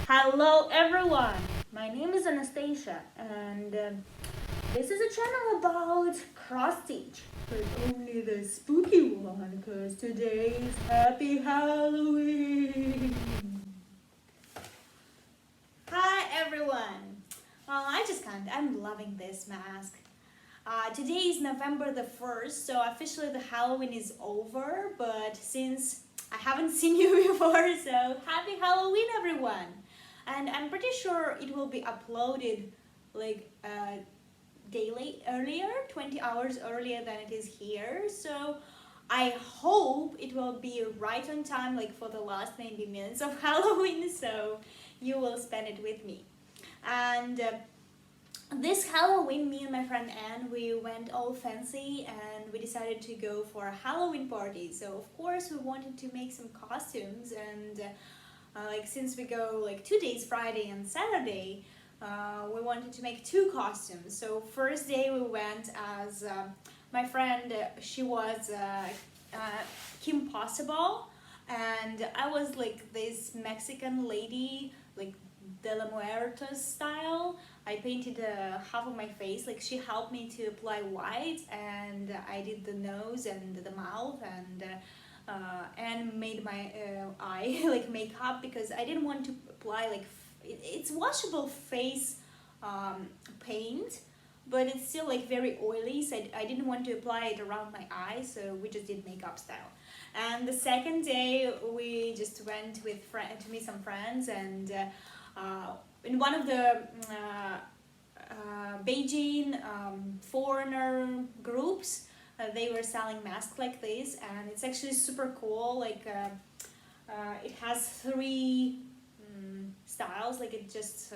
Hello everyone, my name is Anastasia and this is a channel about cross stitch, but only the spooky one because today is Happy Halloween. Hi everyone, well I just can't, I'm loving this mask. Today is November the 1st, so officially the Halloween is over, but since I haven't seen you before, so Happy Halloween everyone! And I'm pretty sure it will be uploaded like daily earlier, 20 hours earlier than it is here, so I hope it will be right on time, like for the last maybe minutes of Halloween, so you will spend it with me. And this Halloween, me and my friend Anne, we went all fancy and we decided to go for a Halloween party. So of course we wanted to make some costumes, and like since we go like 2 days, Friday and Saturday, we wanted to make 2 costumes. So first day we went as my friend, she was Kim Possible, and I was like this Mexican lady, like de la Muertos style. I painted half of my face, like she helped me to apply white, and I did the nose and the mouth, and made my eye like makeup because I didn't want to apply like it's washable face paint, but it's still like very oily, so I didn't want to apply it around my eyes, so we just did makeup style. And the second day we just went with to meet some friends, and in one of the Beijing foreigner groups, they were selling masks like this, and it's actually super cool. Like it has 3 styles, like it just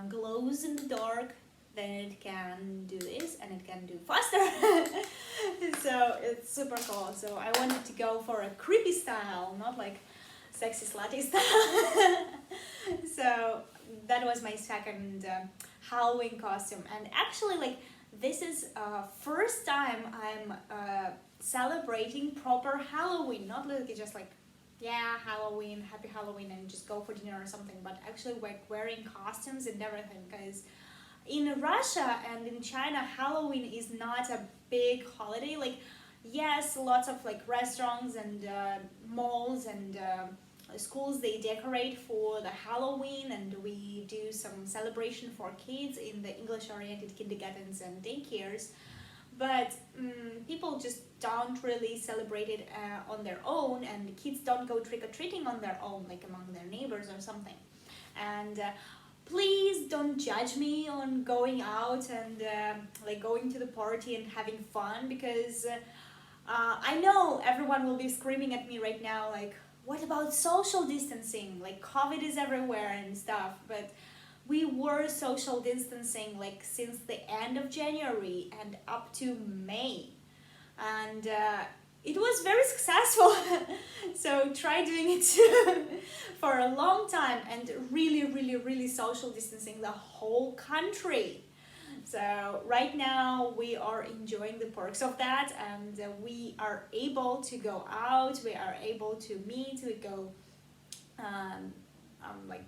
glows in the dark, then it can do this, and it can do faster. So it's super cool. So I wanted to go for a creepy style, not like sexy slutty style. So that was my second Halloween costume, and actually like this is first time I'm celebrating proper Halloween, not like just like yeah, Halloween, happy Halloween, and just go for dinner or something, but actually like wearing costumes and everything, because in Russia and in China, Halloween is not a big holiday. Like yes, lots of like restaurants and malls and schools, they decorate for the Halloween, and we do some celebration for kids in the English-oriented kindergartens and daycares, but people just don't really celebrate it on their own, and kids don't go trick-or-treating on their own, like among their neighbors or something. And please don't judge me on going out and like going to the party and having fun, because I know everyone will be screaming at me right now like, what about social distancing? Like COVID is everywhere and stuff, but we were social distancing like since the end of January and up to May, and it was very successful. So try doing it for a long time and really social distancing the whole country. So right now we are enjoying the perks of that, and we are able to go out, we are able to meet, we go like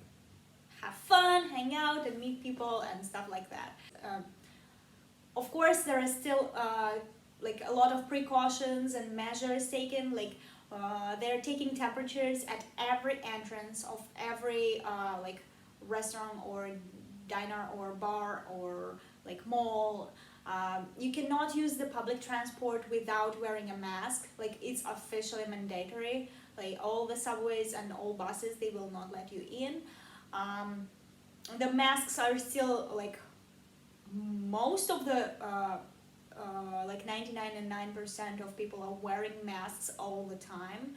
have fun, hang out and meet people and stuff like that. Of course there is still like a lot of precautions and measures taken, like they're taking temperatures at every entrance of every like restaurant or diner or bar or like mall. You cannot use the public transport without wearing a mask, like it's officially mandatory. Like all the subways and all buses, they will not let you in. The masks are still like most of the like 99.9% of people are wearing masks all the time.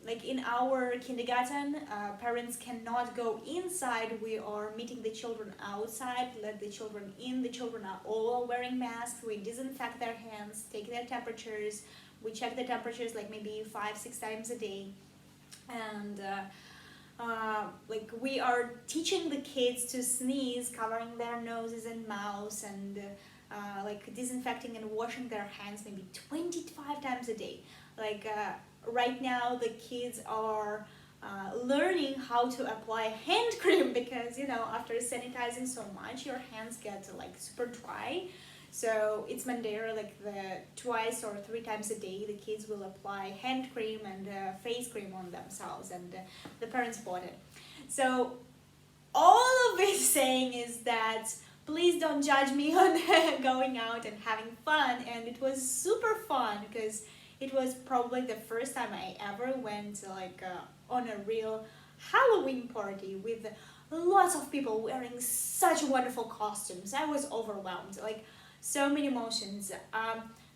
Like in our kindergarten, parents cannot go inside, we are meeting the children outside, let the children in, the children are all wearing masks, we disinfect their hands, take their temperatures, we check the temperatures like maybe 5-6 times a day, and like we are teaching the kids to sneeze, covering their noses and mouths, and like disinfecting and washing their hands maybe 25 times a day. Like right now the kids are learning how to apply hand cream, because you know, after sanitizing so much, your hands get like super dry. So it's mandatory, like the twice or three times a day the kids will apply hand cream and face cream on themselves, and the parents bought it. So all of it saying is that please don't judge me on going out and having fun. And it was super fun because it was probably the first time I ever went like on a real Halloween party with lots of people wearing such wonderful costumes. I was overwhelmed, like so many emotions.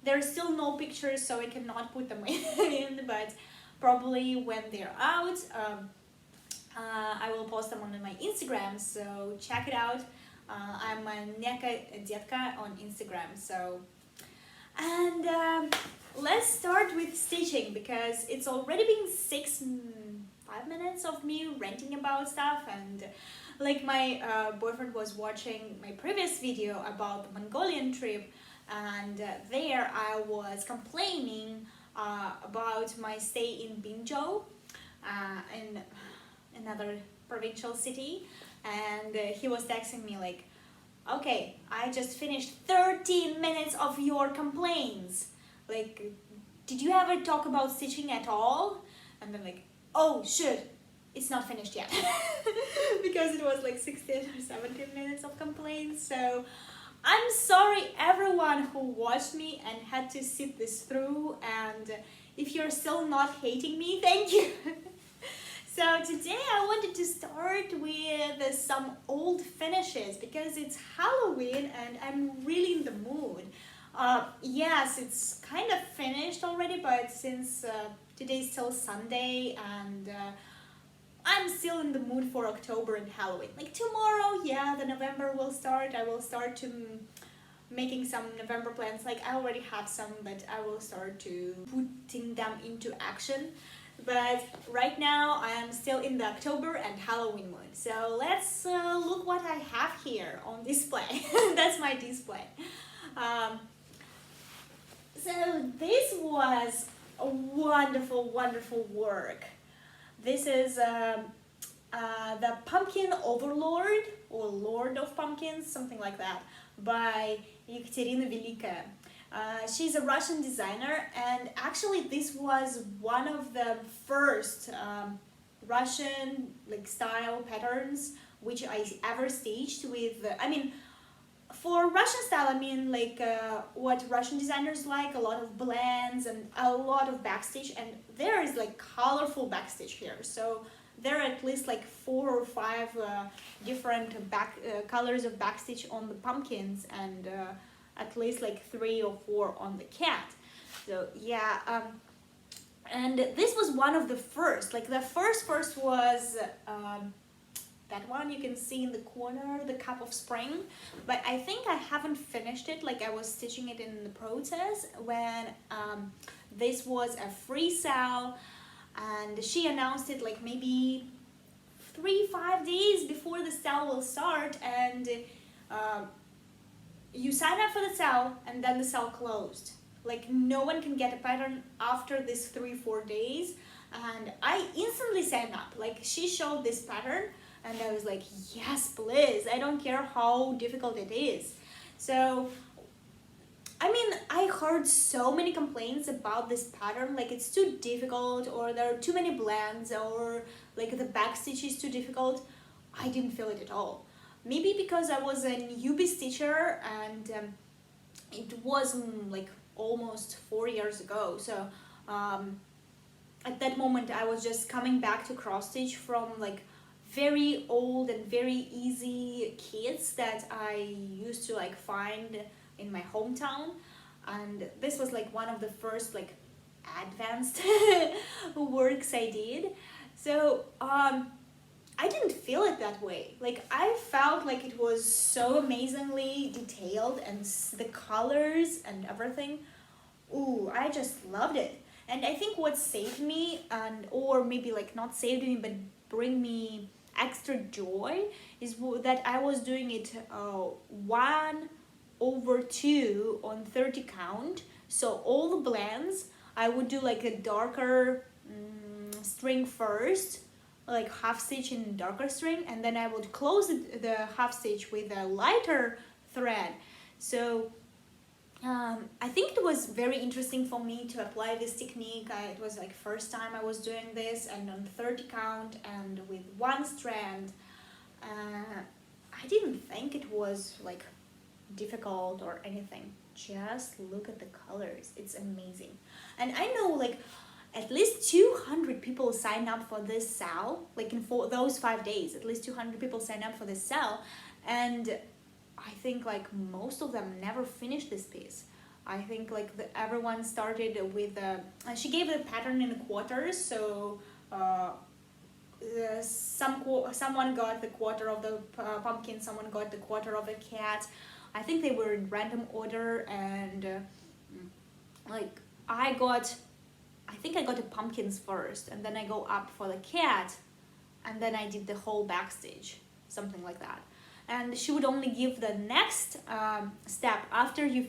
There are still no pictures, so I cannot put them in, but probably when they're out, I will post them on my Instagram, so check it out. I'm Neka Detka on Instagram. So, and let's start with stitching, because it's already been 5 minutes of me ranting about stuff, and like my boyfriend was watching my previous video about the Mongolian trip, and there I was complaining about my stay in Binzhou, in another provincial city, and he was texting me like, okay, I just finished 13 minutes of your complaints, like, did you ever talk about stitching at all? And then like, oh shit, it's not finished yet. Because it was like 16 or 17 minutes of complaints. So I'm sorry everyone who watched me and had to sit this through, and if you're still not hating me, thank you. So today I wanted to start with some old finishes, because it's Halloween and I'm really in the mood. Yes, it's kind of finished already, but since today's still Sunday, and I'm still in the mood for October and Halloween. Like tomorrow, yeah, the November will start. I will start to making some November plans. Like I already have some, but I will start to putting them into action. But right now I am still in the October and Halloween mood. So let's look what I have here on display. That's my display. So this was a wonderful, wonderful work. This is the Pumpkin Overlord, or Lord of Pumpkins, something like that, by Ekaterina Velikaya. She's a Russian designer, and actually this was one of the first Russian like style patterns which I ever stitched with. I mean, for Russian style, I mean like what Russian designers like, a lot of blends and a lot of backstitch, and there is like colorful backstitch here. So there are at least like 4 or 5 different colors of backstitch on the pumpkins, and at least like 3 or 4 on the cat. So yeah, and this was one of the first, like the first was that one you can see in the corner, the Cup of Spring, but I think I haven't finished it. Like I was stitching it in the process when this was a free sale, and she announced it like maybe 3-5 days before the sale will start, and you sign up for the sale and then the sale closed. Like no one can get a pattern after this 3-4 days, and I instantly signed up. Like she showed this pattern and I was like, yes please, I don't care how difficult it is. So I mean, I heard so many complaints about this pattern, like it's too difficult, or there are too many blends, or like the backstitch is too difficult. I didn't feel it at all. Maybe because I was a newbie stitcher, and it was like almost 4 years ago. So at that moment I was just coming back to cross stitch from like very old and very easy kits that I used to like find in my hometown, and this was like one of the first like advanced works I did. So I didn't feel it that way. Like I felt like it was so amazingly detailed, and the colors and everything. Ooh, I just loved it. And I think what saved me, and or maybe like not saved me but bring me extra joy, is that I was doing it 1/2 on 30 count. So all the blends I would do like a darker string first, like half stitch in darker string, and then I would close the half stitch with a lighter thread. So I think it was very interesting for me to apply this technique. It was like first time I was doing this, and on 30 count and with one strand. I didn't think it was like difficult or anything. Just look at the colors, it's amazing. And I know like at least 200 people sign up for this sale, like in those 5 days, at least 200 people sign up for this sale, and I think like most of them never finished this piece. I think like everyone started with she gave the pattern in quarters, so someone got the quarter of the pumpkin, someone got the quarter of the cat. I think they were in random order, and like I think I got the pumpkins first, and then I go up for the cat, and then I did the whole backstage, something like that. And she would only give the next step after you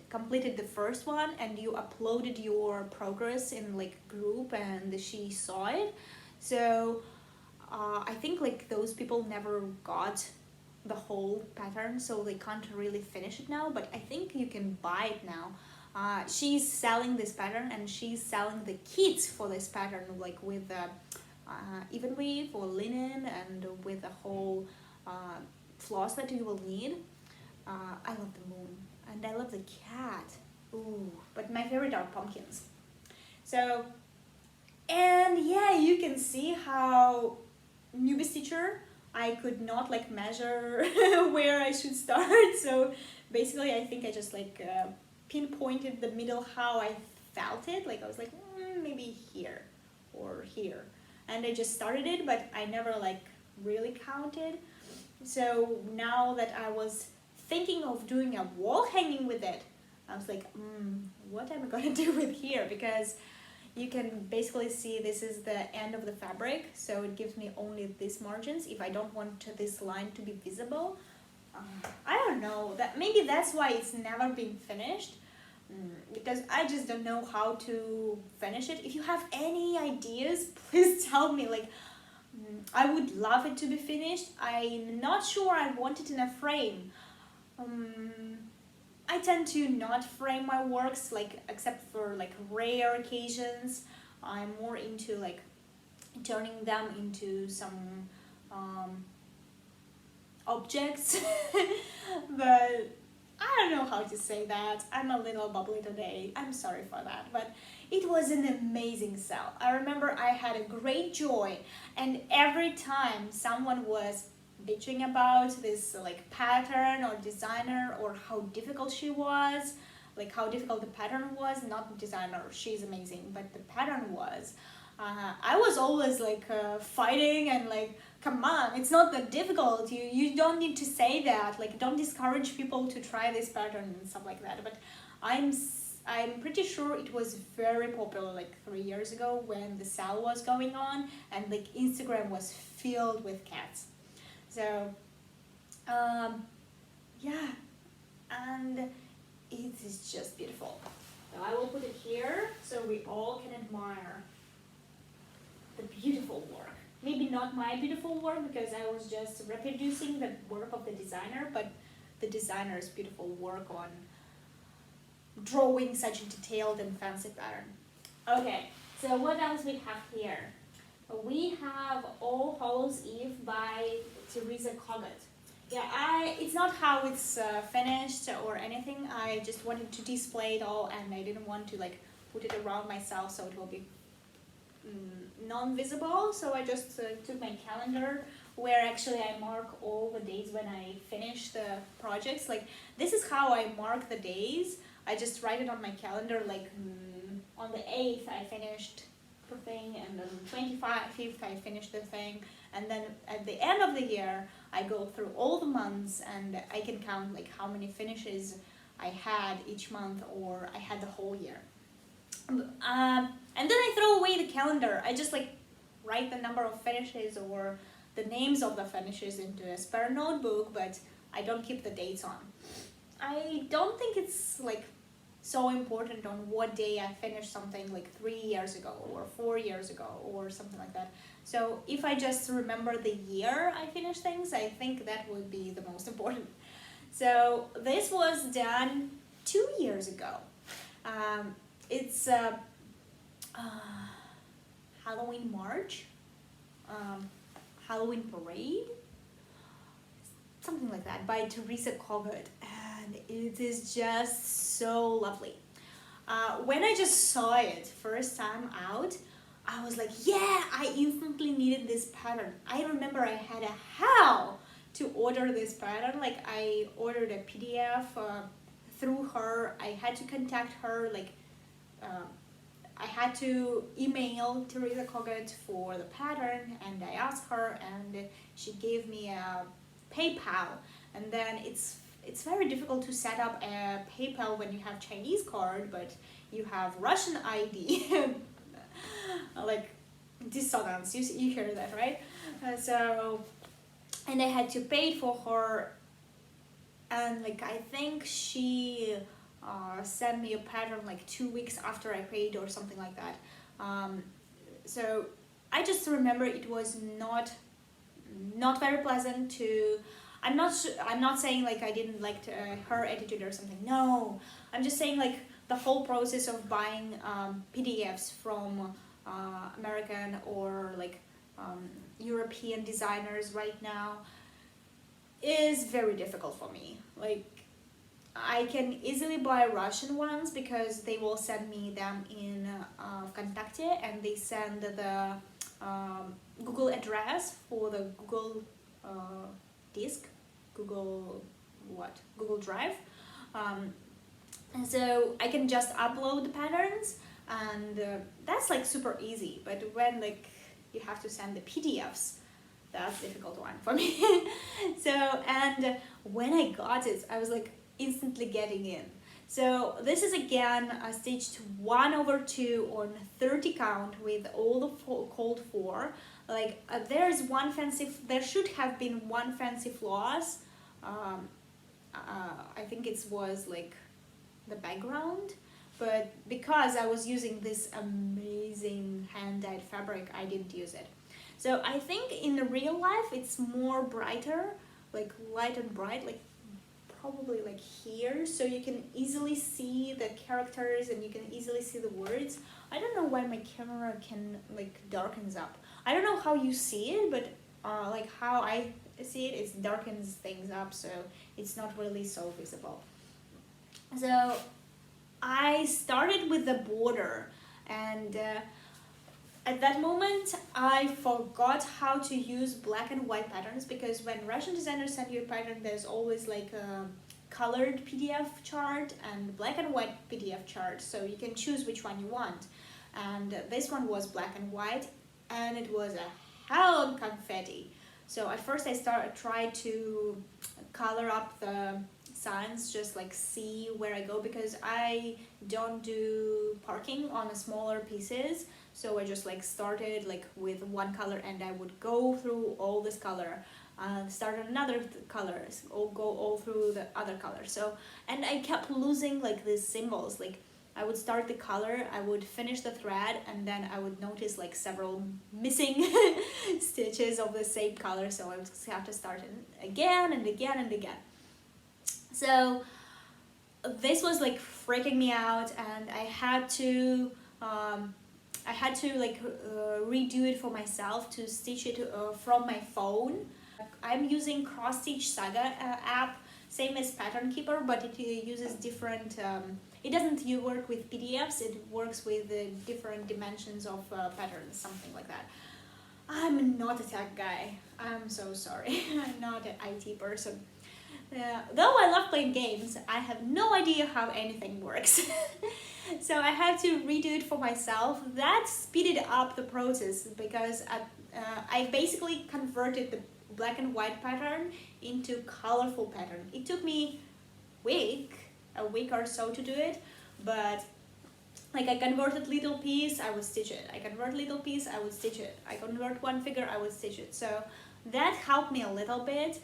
completed the first one, and you uploaded your progress in like group, and she saw it. So I think like those people never got the whole pattern, so they can't really finish it now, but I think you can buy it now. She's selling this pattern, and she's selling the kits for this pattern, like with even weave or linen, and with a whole floss that you will need. I love the moon, and I love the cat. Ooh, but my favorite are pumpkins. So, and yeah, you can see how newbie teacher, I could not like measure where I should start. So basically I think I just like pinpointed the middle how I felt it. Like I was like maybe here or here, and I just started it, but I never like really counted. So now that I was thinking of doing a wall hanging with it, I was like what am I gonna do with here? Because you can basically see this is the end of the fabric, so it gives me only these margins if I don't want this line to be visible. I don't know, that maybe that's why it's never been finished, because I just don't know how to finish it. If you have any ideas, please tell me. Like I would love it to be finished. I'm not sure I want it in a frame. I tend to not frame my works, like except for like rare occasions. I'm more into like turning them into some objects. But I don't know how to say that. I'm a little bubbly today. I'm sorry for that. But it was an amazing sale. I remember I had a great joy, and every time someone was bitching about this like pattern or designer, or how difficult she was, like how difficult the pattern was, not the designer, she's amazing, but the pattern was, I was always like fighting and like, come on, it's not that difficult, you don't need to say that, like don't discourage people to try this pattern and stuff like that. But I'm pretty sure it was very popular like 3 years ago when the sale was going on, and like Instagram was filled with cats. So, yeah, and it is just beautiful. So I will put it here so we all can admire the beautiful work. Maybe not my beautiful work, because I was just reproducing the work of the designer, but the designer's beautiful work on drawing such a detailed and fancy pattern. Okay, so what else we have here? We have All Hallows Eve by Teresa Coggett. Yeah, it's not how it's finished or anything. I just wanted to display it all, and I didn't want to like put it around myself so it will be non-visible. So I just took my calendar, where actually I mark all the days when I finish the projects. Like this is how I mark the days. I just write it on my calendar, like on the 8th I finished the thing, and then 25th I finished the thing, and then at the end of the year I go through all the months, and I can count like how many finishes I had each month, or I had the whole year. And then I throw away the calendar. I just like write the number of finishes or the names of the finishes into a spare notebook, but I don't keep the dates on. I don't think it's like so important on what day I finished something like 3 years ago or 4 years ago or something like that. So if I just remember the year I finished things, I think that would be the most important. So this was done 2 years ago. It's Halloween March, Halloween Parade, something like that, by Teresa Cogut, and it is just so lovely. When I just saw it first time out, I was like, yeah, I instantly needed this pattern. I remember I had a how to order this pattern. Like, I ordered a PDF through her. I had to contact her, like I had to email Teresa Cogut for the pattern, and I asked her, and she gave me a PayPal. And then it's very difficult to set up a PayPal when you have Chinese card, but you have Russian ID. Like dissonance, you hear that, right? And I had to pay it for her, and like I think she sent me a pattern like 2 weeks after I paid or something like that. So I just remember it was not very pleasant to. I'm not saying like I didn't like her attitude or something. No, I'm just saying like the whole process of buying PDFs from American or like European designers right now is very difficult for me. Like, I can easily buy Russian ones because they will send me them in Vkontakte, and they send the Google address for the Google disk, Google Drive. And so I can just upload the patterns, and that's like super easy. But when like you have to send the PDFs, that's a difficult one for me. So, and when I got it, I was like instantly getting in. So this is again stitched 1/2 on 30 count with all the cold 4. Like there should have been one fancy floss. I think it was like the background, but because I was using this amazing hand-dyed fabric, I didn't use it. So I think in the real life it's more brighter, like light and bright, like probably like here, so you can easily see the characters and you can easily see the words. I don't know why my camera can like darkens up. I don't know how you see it, but like how I see it, it darkens things up, so it's not really so visible. So I started with the border, and at that moment I forgot how to use black and white patterns, because when Russian designers send you a pattern, there's always like a colored PDF chart and black and white PDF chart, so you can choose which one you want. And this one was black and white, and it was a hell of confetti. So at first I tried to color up the signs, just like see where I go, because I don't do parking on smaller pieces. So I just like started like with one color, and I would go through all this color, start another color, or go all through the other color. So, and I kept losing like these symbols. Like I would start the color, I would finish the thread, and then I would notice like several missing stitches of the same color. So I would have to start it again and again and again. So this was like freaking me out, and I had to like redo it for myself, to stitch it from my phone. I'm using Cross Stitch Saga app, same as Pattern Keeper, but it uses different, it doesn't work with PDFs, it works with different dimensions of patterns, something like that. I'm not a tech guy, I'm so sorry. I'm not an IT person. Though I love playing games, I have no idea how anything works. So I had to redo it for myself. That speeded up the process, because I basically converted the black and white pattern into colorful pattern. It took me a week or so to do it, but like I converted little piece, I would stitch it. I convert little piece, I would stitch it. I convert one figure, I would stitch it. So that helped me a little bit,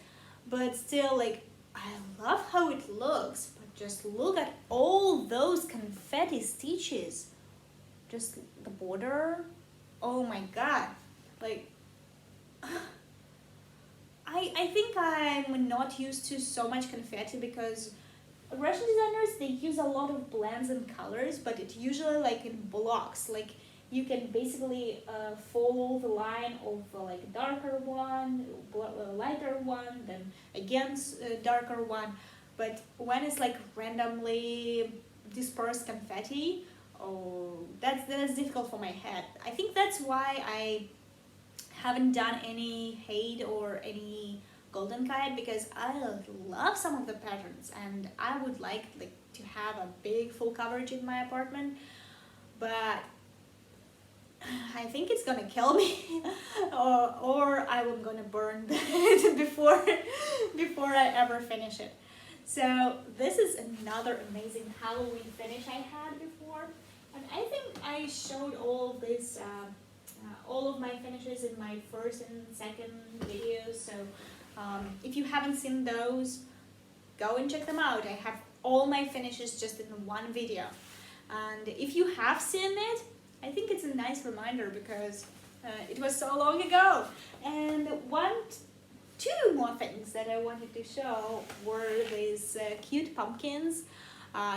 but still, like, I love how it looks, but just look at all those confetti stitches. Just the border. Oh my god. Like, I think I'm not used to so much confetti because Russian designers, they use a lot of blends and colors, but it's usually like in blocks. Like you can basically follow the line of like a darker one, a lighter one, then again a darker one. But when it's like randomly dispersed confetti, oh, that's difficult for my head. I think that's why I haven't done any hate or any golden kite, because I love some of the patterns and I would like to have a big full coverage in my apartment, but I think it's gonna kill me or I'm gonna burn it before I ever finish it. So this is another amazing Halloween finish I had before, and I think I showed all of this all of my finishes in my first and second videos, so if you haven't seen those, go and check them out. I have all my finishes just in one video, and if you have seen it, I think it's a nice reminder because it was so long ago. And two more things that I wanted to show were these cute pumpkins.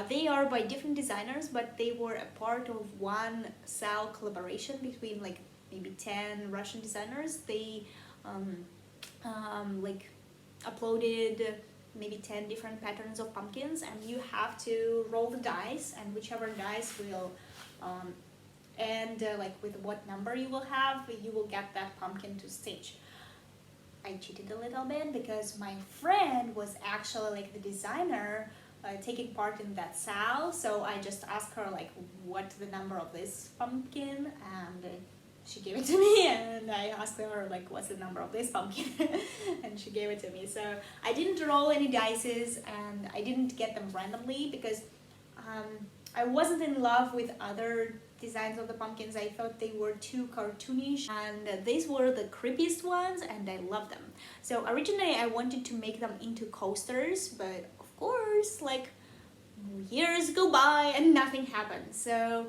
They are by different designers, but they were a part of one SAL collaboration between like maybe 10 Russian designers. They like uploaded maybe 10 different patterns of pumpkins, and you have to roll the dice, and whichever dice will and like with what number you will have, you will get that pumpkin to stitch. I cheated a little bit because my friend was actually like the designer taking part in that SAL, so I just asked her like what's the number of this pumpkin, and she gave it to me, and I asked her like what's the number of this pumpkin and she gave it to me. So I didn't roll any dices and I didn't get them randomly because I wasn't in love with other designs of the pumpkins. I thought they were too cartoonish, and these were the creepiest ones and I love them. So originally I wanted to make them into coasters, but of course like years go by and nothing happened. So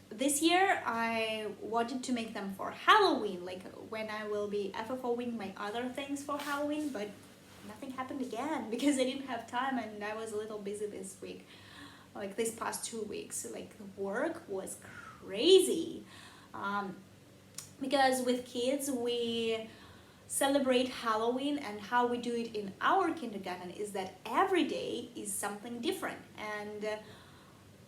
this year I wanted to make them for Halloween, like when I will be FFOing my other things for Halloween, but nothing happened again because I didn't have time and I was a little busy this week, like this past 2 weeks. Like work was crazy because with kids we celebrate Halloween, and how we do it in our kindergarten is that every day is something different, and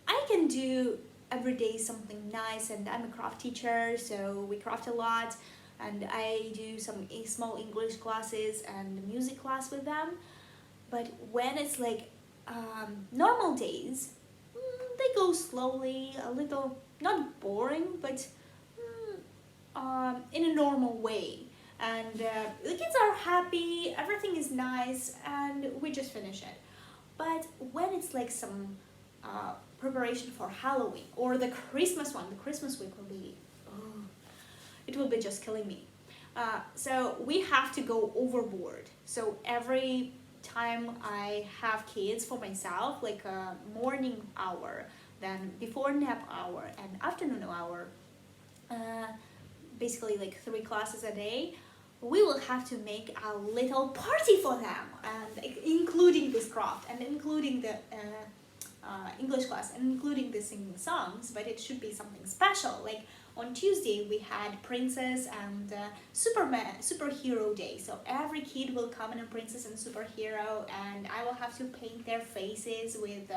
I can do every day something nice, and I'm a craft teacher, so we craft a lot, and I do some small English classes and music class with them. But when it's like normal days, they go slowly, a little, not boring, but in a normal way, and the kids are happy, everything is nice, and we just finish it. But when it's like some preparation for Halloween or the Christmas one, the Christmas week will be, it will be just killing me. So we have to go overboard. So every time I have kids for myself, like a morning hour, then before nap hour and afternoon hour, basically like 3 classes a day, we will have to make a little party for them, and including this craft and including the English class and including the singing songs. But it should be something special. Like on Tuesday we had princess and superhero day, so every kid will come in a princess and superhero, and I will have to paint their faces with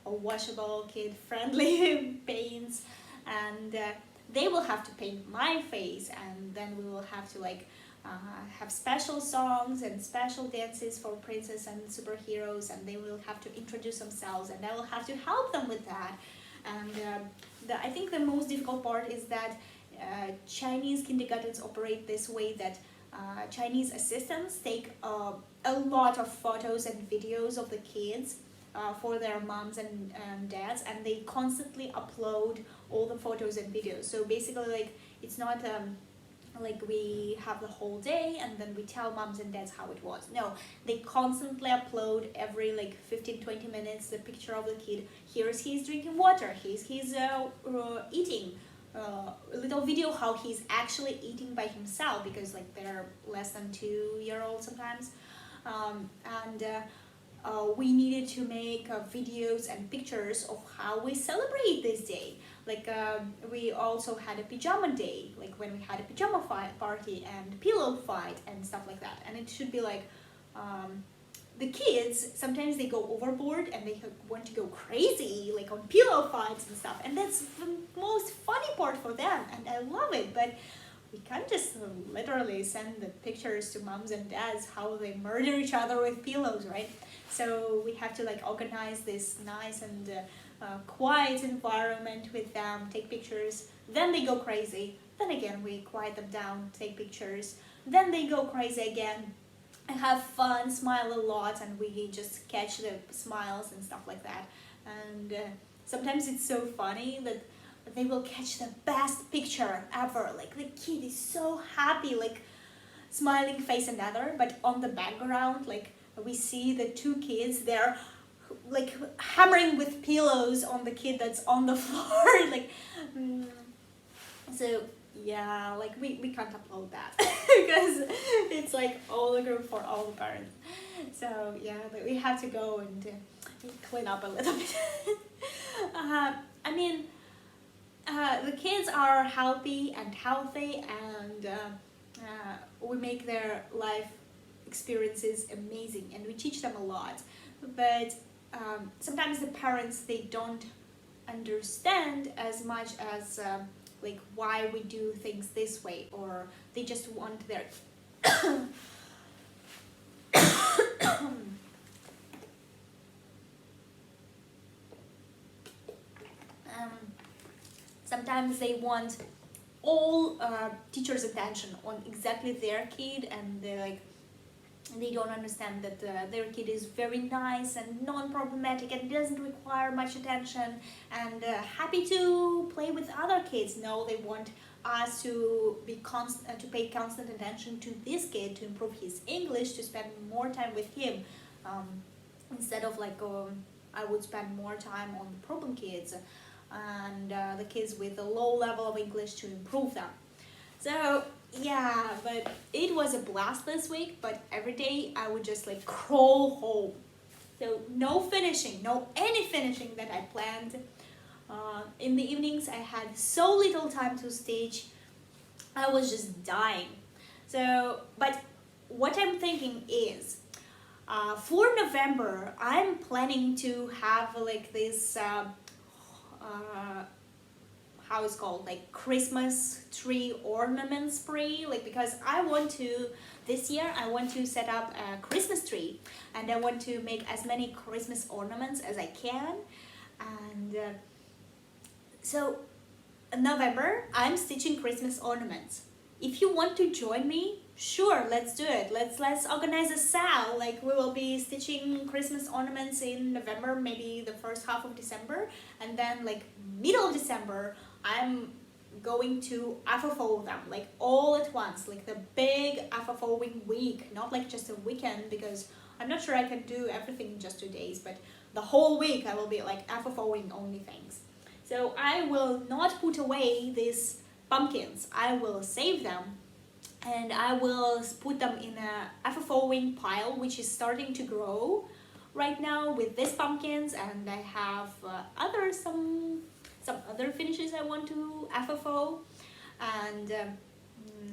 washable kid friendly paints, and they will have to paint my face, and then we will have to like have special songs and special dances for princess and superheroes, and they will have to introduce themselves, and I will have to help them with that. And I think the most difficult part is that Chinese kindergartens operate this way, that Chinese assistants take a lot of photos and videos of the kids for their moms and dads, and they constantly upload all the photos and videos. So basically like it's not like we have the whole day and then we tell moms and dads how it was. No, they constantly upload every like 15-20 minutes the picture of the kid. Here's he's drinking water, he's eating, a little video how he's actually eating by himself, because like they're less than 2 year old sometimes. And we needed to make videos and pictures of how we celebrate this day. Like we also had a pajama day, like when we had a pajama party and pillow fight and stuff like that. And it should be like the kids, sometimes they go overboard and they want to go crazy, like on pillow fights and stuff. And that's the most funny part for them, and I love it. But we can't just literally send the pictures to moms and dads how they murder each other with pillows, right? So we have to like organize this nice and quiet environment with them, take pictures, then they go crazy, then again we quiet them down, take pictures, then they go crazy again, and have fun, smile a lot, and we just catch the smiles and stuff like that. And sometimes it's so funny that they will catch the best picture ever, like the kid is so happy, like smiling face and other, but on the background like we see the two kids, they're like hammering with pillows on the kid that's on the floor. Like so yeah, like we can't upload that because it's like all the group for all the parents. So yeah, but we have to go and clean up a little bit. I mean, the kids are happy and healthy, and we make their life experiences amazing, and we teach them a lot. But sometimes the parents, they don't understand as much as like why we do things this way, or they just want their sometimes they want all teachers' attention on exactly their kid, and they don't understand that their kid is very nice and non-problematic and doesn't require much attention, and happy to play with other kids. No, they want us to be to pay constant attention to this kid, to improve his English, to spend more time with him, instead of like I would spend more time on the problem kids and the kids with a low level of English, to improve them. So yeah, but it was a blast this week, but every day I would just like crawl home. So no finishing, no any finishing that I planned. In the evenings I had so little time to stitch, I was just dying. So, but what I'm thinking is, for November, I'm planning to have like this how it's called, like Christmas tree ornament spree, like because I want to, this year I want to set up a Christmas tree, and I want to make as many Christmas ornaments as I can. And so in November I'm stitching Christmas ornaments. If you want to join me, sure, let's do it. Let's organize a sale. Like we will be stitching Christmas ornaments in November, maybe the first half of December, and then like middle of December I'm going to FFO them, like all at once, like the big FFOing week, not like just a weekend, because I'm not sure I can do everything in just 2 days, but the whole week I will be like FFOing only things. So I will not put away these pumpkins, I will save them, and I will put them in a FFOing pile, which is starting to grow right now with these pumpkins, and I have some other finishes I want to FFO, and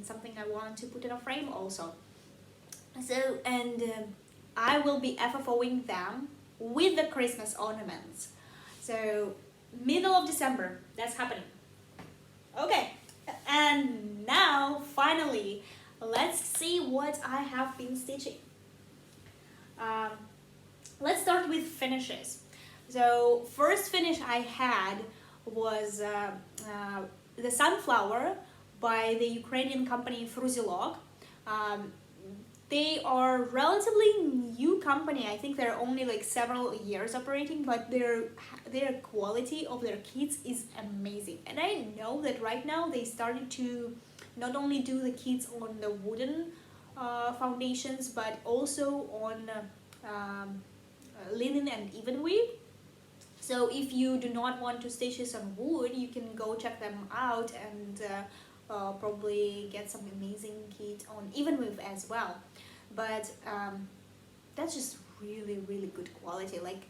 something I want to put in a frame also. So, and I will be FFOing them with the Christmas ornaments. So middle of December, that's happening. Okay, and now finally, let's see what I have been stitching. Let's start with finishes. So first finish I had was the sunflower by the Ukrainian company Fruzilog. They are relatively new company. I think they're only like several years operating, but their quality of their kits is amazing. And I know that right now they started to not only do the kits on the wooden foundations, but also on linen and even weave. So if you do not want to stitch this on wood, you can go check them out and probably get some amazing kit on even weave as well. But that's just really, really good quality. Like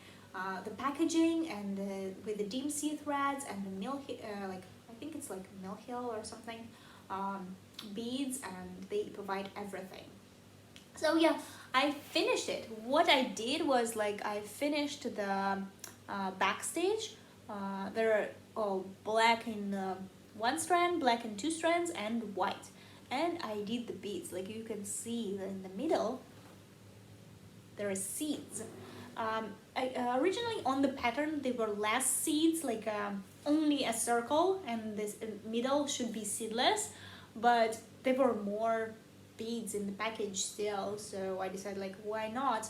the packaging and with the DMC threads and the like I think it's like mill hill or something, beads, and they provide everything. So yeah, I finished it. What I did was like I finished the backstage. There are black in one strand, black in two strands, and white. And I did the beads. Like you can see in the middle, there are seeds. Originally on the pattern there were less seeds, like only a circle, and this middle should be seedless, but there were more beads in the package still, so I decided like why not.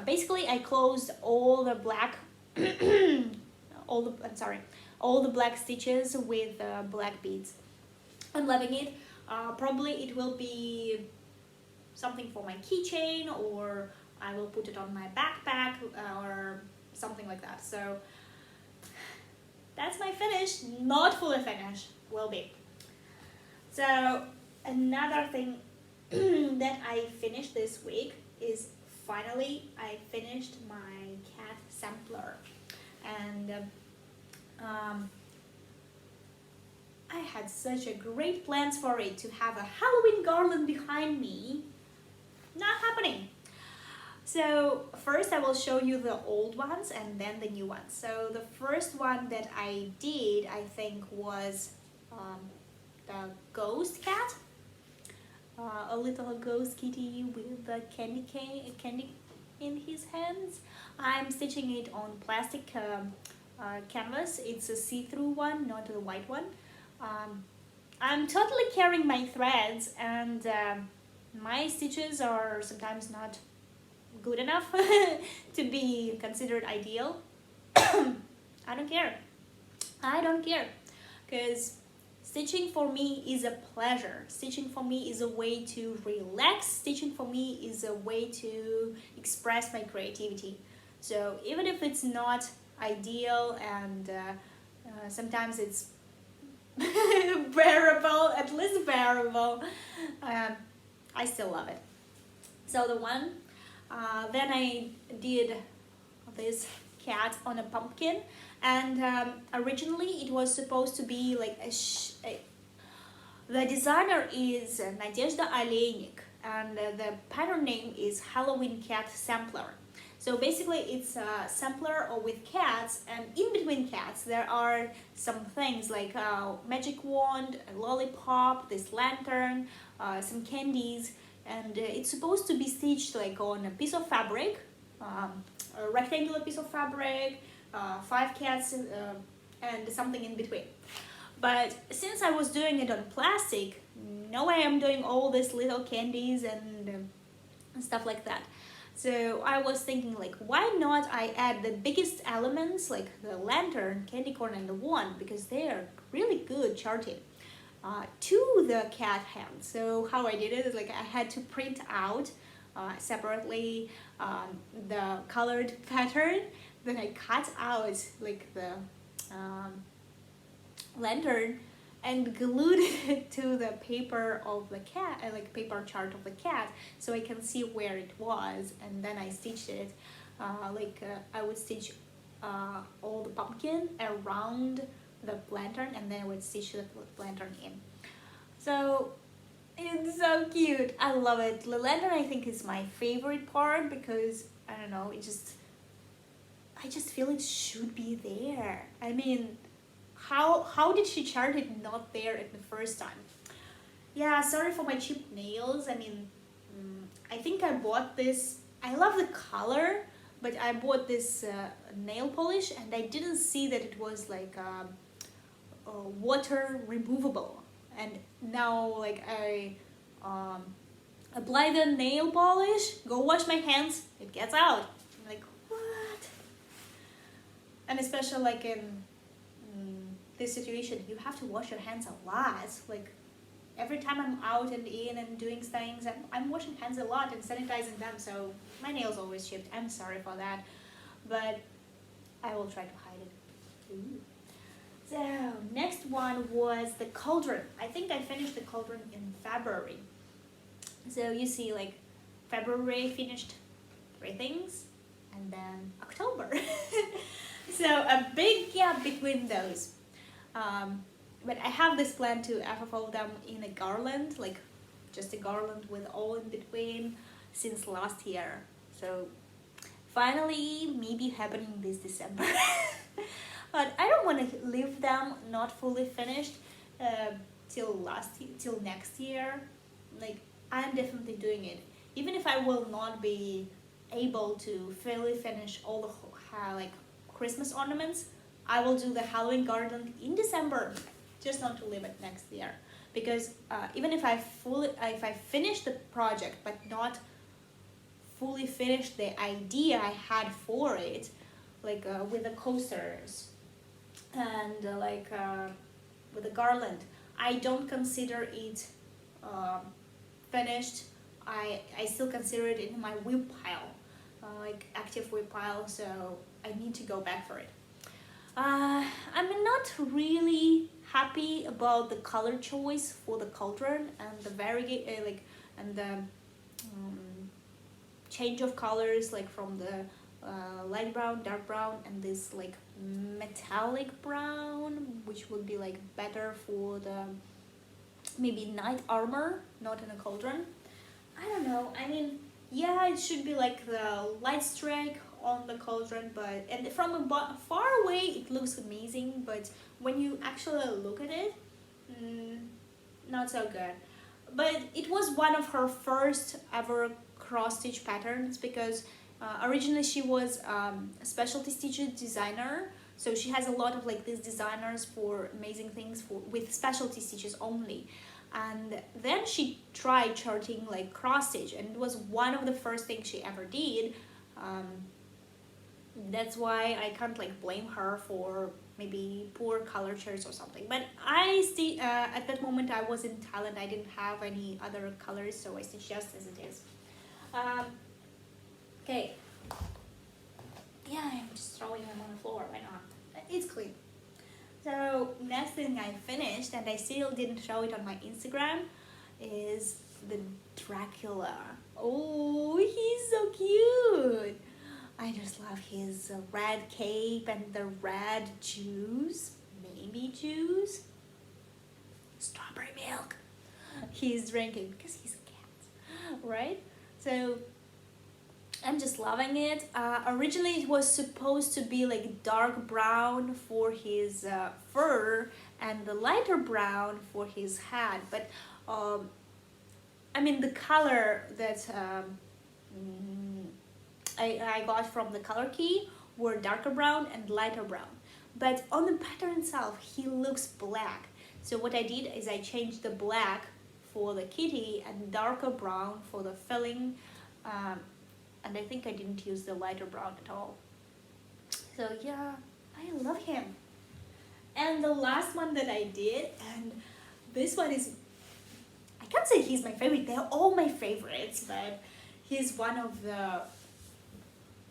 Basically I closed all the black all the black stitches with black beads. I'm loving it. Probably it will be something for my keychain, or I will put it on my backpack or something like that. So that's my finish. Not fully finished, will be. So another thing that I finished this week is finally I finished my cat sampler, and I had such a great plans for it to have a Halloween garland behind me. Not happening. So first I will show you the old ones and then the new ones. So the first one that I did, I think, was the ghost cat. A little ghost kitty with the candy in his hands. I'm stitching it on plastic canvas. It's a see-through one, not the white one. I'm totally carrying my threads, and my stitches are sometimes not good enough to be considered ideal. I don't care. I don't care, because stitching for me is a pleasure. Stitching for me is a way to relax. Stitching for me is a way to express my creativity. So even if it's not ideal and sometimes it's bearable, at least bearable, I still love it. So the one, then I did this cat on a pumpkin, and originally it was supposed to be like the designer is Nadezhda Oleynik, and the pattern name is Halloween Cat Sampler. So basically it's a sampler with cats, and in between cats there are some things like a magic wand, a lollipop, this lantern, some candies, and it's supposed to be stitched like on a piece of fabric, a rectangular piece of fabric, 5 cats, and something in between. But since I was doing it on plastic, no way I'm doing all these little candies and stuff like that. So I was thinking like, why not I add the biggest elements like the lantern, candy corn, and the wand, because they are really good charted, to the cat hand. So how I did it is like I had to print out separately the colored pattern. Then I cut out like the lantern and glued it to the paper of the cat, like paper chart of the cat, so I can see where it was. And then I stitched it I would stitch all the pumpkin around the lantern, and then I would stitch the lantern in. So it's so cute. I love it. The lantern, I think, is my favorite part because I don't know, I just feel it should be there. I mean, how did she chart it not there at the first time? Yeah, sorry for my cheap nails. I mean, I think I bought this. I love the color, but I bought this nail polish, and I didn't see that it was like water removable. And now like I apply the nail polish, go wash my hands, it gets out. I'm like, what? And especially like in this situation, you have to wash your hands a lot, like every time I'm out and in and doing things, I'm washing hands a lot and sanitizing them, so my nails always chipped. I'm sorry for that, but I will try to hide it. Ooh. So next one was the cauldron. I think I finished the cauldron in February. So you see, like, February finished 3 things, and then October. So a big gap between those. But I have this plan to FFO them in a garland, like just a garland with all in between, since last year. So finally, maybe happening this December. But I don't want to leave them not fully finished till next year. Like, I'm definitely doing it, even if I will not be able to fully finish all the like Christmas ornaments. I will do the Halloween garden in December, just not to leave it next year. Because even if I finish the project but not fully finish the idea I had for it, like with the coasters and with the garland, I don't consider it finished. I still consider it in my whip pile, like active whip pile, so I need to go back for it. I'm not really happy about the color choice for the cauldron and the and the change of colors, like from the light brown, dark brown, and this like metallic brown, which would be like better for the maybe knight armor, not in a cauldron. I don't know. I mean, yeah, it should be like the light streak on the cauldron, but and from far away it looks amazing, but when you actually look at it, not so good. But it was one of her first ever cross stitch patterns, because originally she was a specialty stitch designer, so she has a lot of like these designers for amazing things with specialty stitches only. And then she tried charting like cross stitch, and it was one of the first things she ever did. That's why I can't like blame her for maybe poor color choice or something. But I still at that moment I was in Thailand, I didn't have any other colors, so I stitched just as it is. Okay. Yeah, I'm just throwing them on the floor, why not? It's clean. So next thing I finished, and I still didn't show it on my Instagram, is the Dracula. Oh, he's so cute. I just love his red cape and the red juice, maybe juice, strawberry milk he's drinking because he's a cat, right? So I'm just loving it. Originally it was supposed to be like dark brown for his fur and the lighter brown for his hat, but I mean the color that I got from the color key were darker brown and lighter brown, but on the pattern itself he looks black. So what I did is I changed the black for the kitty and darker brown for the filling, and I think I didn't use the lighter brown at all. So yeah, I love him. And the last one that I did, and this one is, I can't say he's my favorite, they're all my favorites, but he's one of the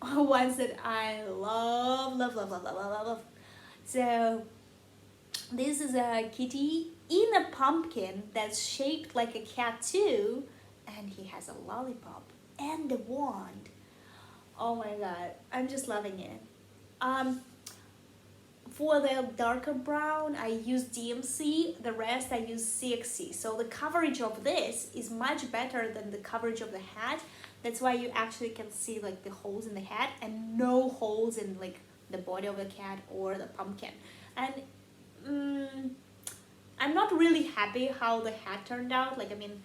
ones that I love. So this is a kitty in a pumpkin that's shaped like a cat too, and he has a lollipop and a wand. Oh my god, I'm just loving it. For the darker brown, I use DMC, the rest I use CXC. So the coverage of this is much better than the coverage of the hat. That's why you actually can see like the holes in the hat and no holes in like the body of the cat or the pumpkin. And I'm not really happy how the hat turned out. Like, I mean,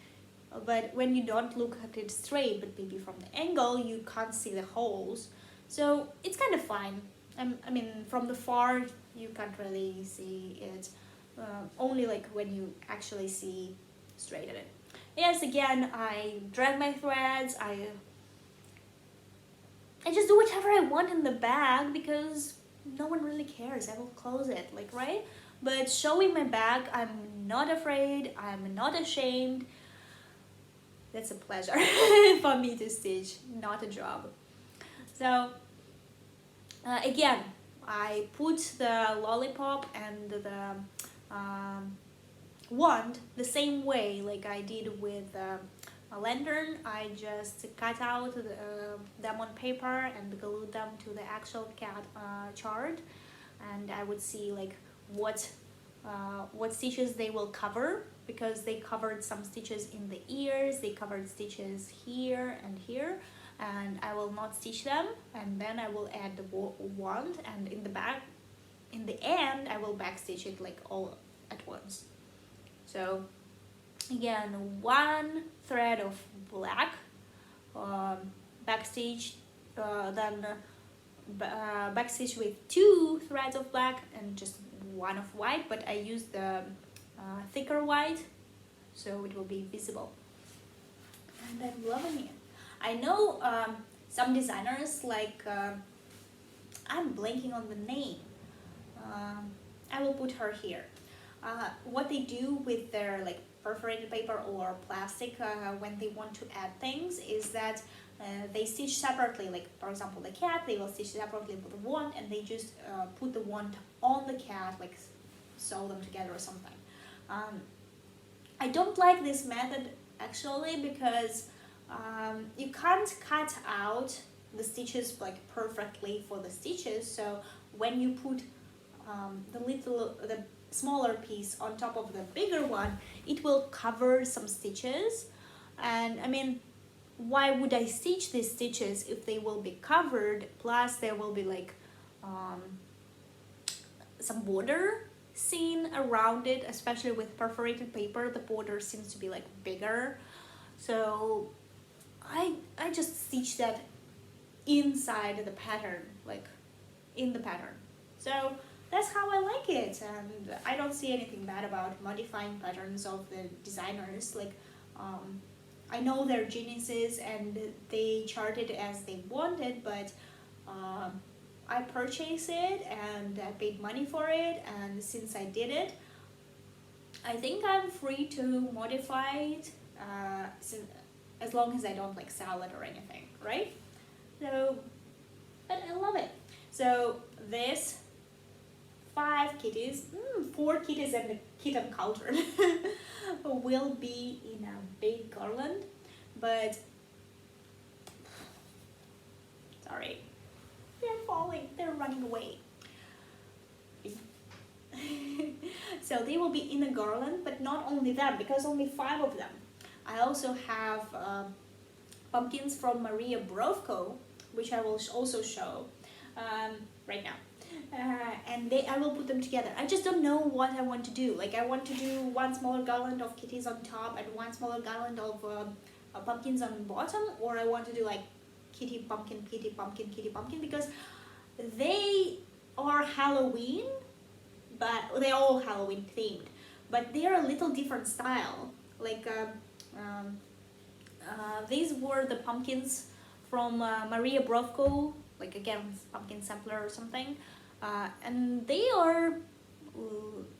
but when you don't look at it straight, but maybe from the angle, you can't see the holes. So it's kind of fine. I mean, from the far, you can't really see it. Only like when you actually see straight at it. Yes, again, I drag my threads. I just do whatever I want in the bag because no one really cares. I will close it, like, right? But showing my bag, I'm I'm not afraid, I'm not ashamed. That's a pleasure for me to stitch, not a job. So again, I put the lollipop and the wand the same way like I did with a lantern. I just cut out them on paper and glued them to the actual cat chart, and I would see like what stitches they will cover, because they covered some stitches in the ears, they covered stitches here and here, and I will not stitch them, and then I will add the wand, and in the end I will back stitch it like all at once. So again, one thread of black, backstitch, then backstitch with two threads of black and just one of white, but I used the thicker white so it will be visible, and I'm loving it. I know some designers like I'm blanking on the name. I will put her here. What they do with their like perforated paper or plastic when they want to add things is that they stitch separately. Like for example, the cat, they will stitch separately with the wand, and they just put the wand on the cat, like sew them together or something. I don't like this method actually, because you can't cut out the stitches like perfectly for the stitches. So when you put the smaller piece on top of the bigger one, it will cover some stitches, and I mean, why would I stitch these stitches if they will be covered, plus there will be like some border seen around it, especially with perforated paper, the border seems to be like bigger. So I just stitch that inside the pattern, like in the pattern. So that's how I like it, and I don't see anything bad about modifying patterns of the designers. Like I know they're geniuses and they chart it as they wanted, but I purchased it and I paid money for it, and since I did it, I think I'm free to modify it as long as I don't like sell it or anything, right? So, but I love it. So this 4 kitties and a kitten cauldron will be in a big garland, but sorry, they're falling, they're running away. So they will be in a garland, but not only them, because only 5 of them. I also have pumpkins from Maria Brovko, which I will also show right now. And I will put them together. I just don't know what I want to do. Like I want to do one smaller garland of kitties on top and one smaller garland of pumpkins on bottom, or I want to do like kitty pumpkin, kitty pumpkin, kitty pumpkin, because they are Halloween, but they're all Halloween themed, but they're a little different style. Like these were the pumpkins from Maria Brovko, like again pumpkin sampler or something. And they are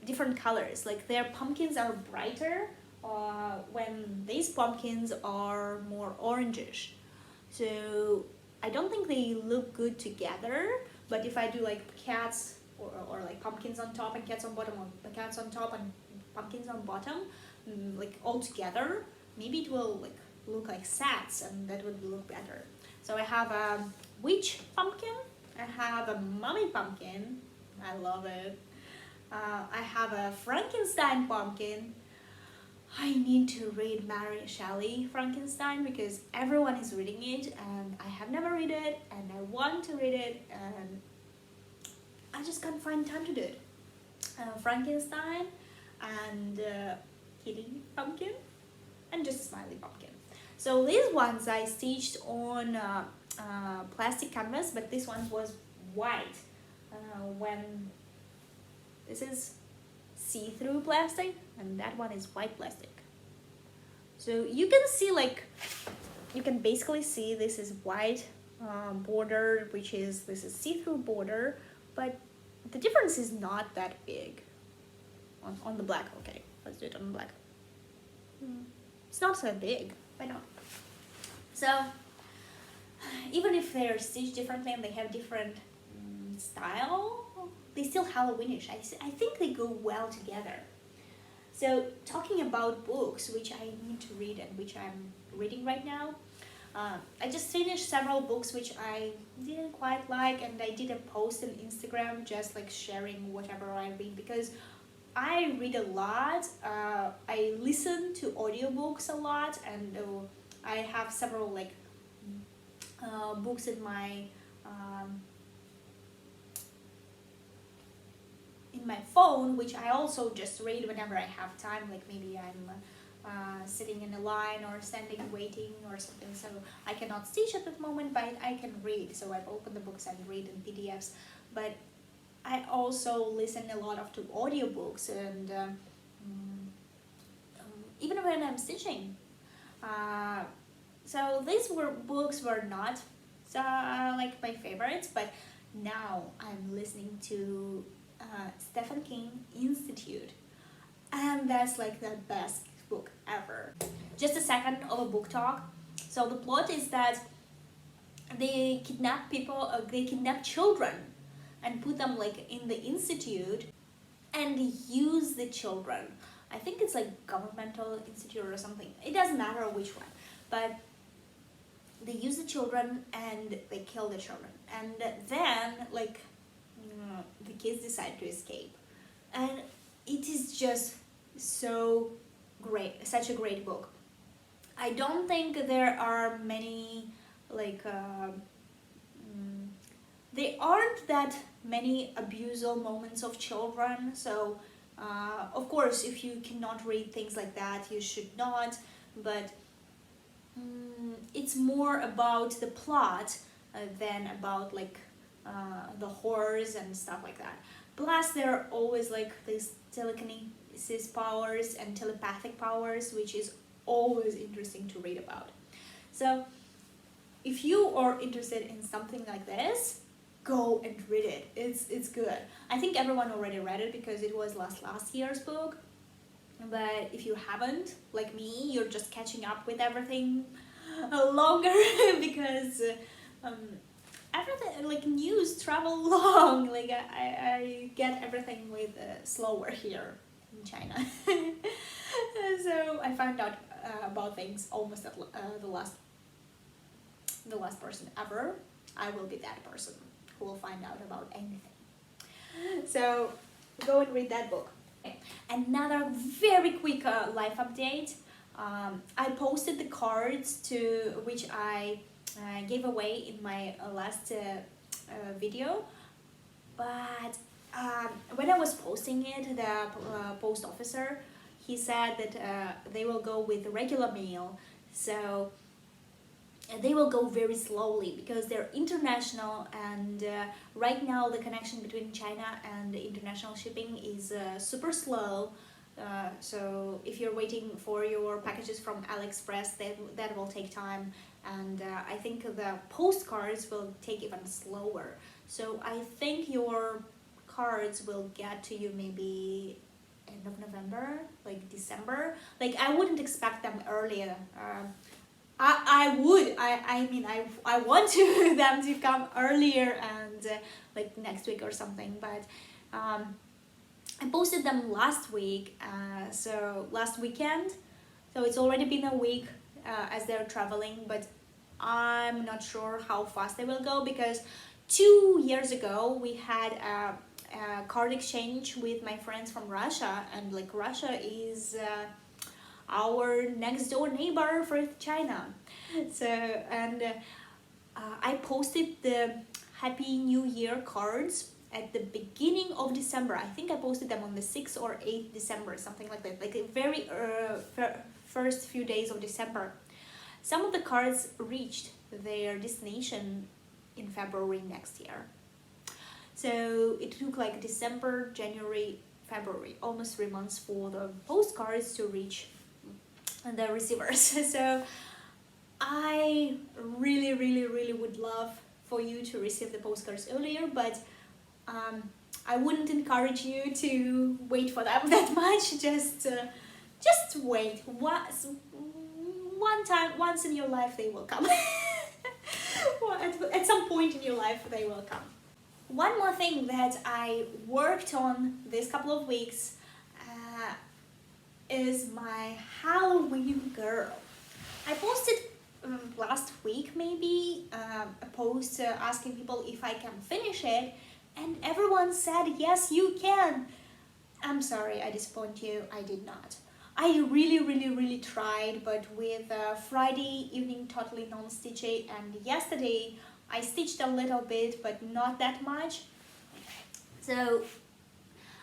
different colors, like their pumpkins are brighter when these pumpkins are more orangish. So I don't think they look good together, but if I do like cats or like pumpkins on top and cats on bottom, or cats on top and pumpkins on bottom, like all together, maybe it will like look like sets, and that would look better. So I have a witch pumpkin, I have a mummy pumpkin, I love it. I have a Frankenstein pumpkin. I need to read Mary Shelley Frankenstein because everyone is reading it and I have never read it and I want to read it and I just can't find time to do it. Frankenstein and kitty pumpkin and just a smiley pumpkin. So these ones I stitched on plastic canvas, but this one was white. When this is see-through plastic and that one is white plastic. So you can see, like, you can basically see this is white border, which is this is see-through border, but the difference is not that big on the black. Okay, Let's do it on black. It's not so big. Why not? So even if they're stitched differently and they have different style, they still Halloweenish. I think they go well together. So talking about books which I need to read and which I'm reading right now, I just finished several books which I didn't quite like, and I did a post on Instagram just like sharing whatever I read, because I read a lot. I listen to audiobooks a lot, and I have several like books in my phone, which I also just read whenever I have time, like maybe I'm sitting in a line or standing waiting or something, so I cannot stitch at that moment, but I can read. So I've opened the books and read in PDFs, but I also listen a lot of to audiobooks, and even when I'm stitching. So these books were not like my favorites, but now I'm listening to Stephen King Institute, and that's like the best book ever. Just a second of a book talk. So the plot is that they kidnap people, they kidnap children and put them like in the institute and use the children. I think it's like governmental institute or something. It doesn't matter which one, but they use the children and they kill the children, and then like the kids decide to escape, and it is just so great, such a great book. I don't think there are many like there aren't that many abusal moments of children, so of course if you cannot read things like that you should not, but it's more about the plot than about like the horrors and stuff like that. Plus there are always like these telekinesis powers and telepathic powers, which is always interesting to read about. So if you are interested in something like this, go and read it. It's good. I think everyone already read it because it was last year's book, but if you haven't, like me, you're just catching up with everything longer because everything like news travel long. Like I get everything with slower here in China. So I found out about things almost at the last person ever. I will be that person who will find out about anything. So go and read that book. Okay. Another very quick life update. I posted the cards to which I gave away in my last video, but when I was posting it, the post officer, he said that they will go with regular mail, so they will go very slowly because they're international, and right now the connection between China and the international shipping is super slow. So if you're waiting for your packages from AliExpress, that will take time, and I think the postcards will take even slower. So I think your cards will get to you maybe end of November, like December. Like I wouldn't expect them earlier. I want to them to come earlier and like next week or something, but I posted them last week, so last weekend, so it's already been a week as they're traveling, but I'm not sure how fast they will go because 2 years ago we had a card exchange with my friends from Russia, and like Russia is our next door neighbor for China. So and I posted the Happy New Year cards at the beginning of December. I think I posted them on the 6th or 8th December, something like that, like the very first few days of December. Some of the cards reached their destination in February next year. So it took like December, January, February, almost 3 months for the postcards to reach the receivers. So I really would love for you to receive the postcards earlier, but I wouldn't encourage you to wait for them that much. Just wait. One time, once in your life, they will come. Well, at some point in your life, they will come. One more thing that I worked on this couple of weeks is my Halloween girl. I posted last week maybe a post asking people if I can finish it, and everyone said yes you can. I'm sorry, I disappoint you, I did not. I really tried, but with Friday evening totally non-stitchy, and yesterday I stitched a little bit but not that much, so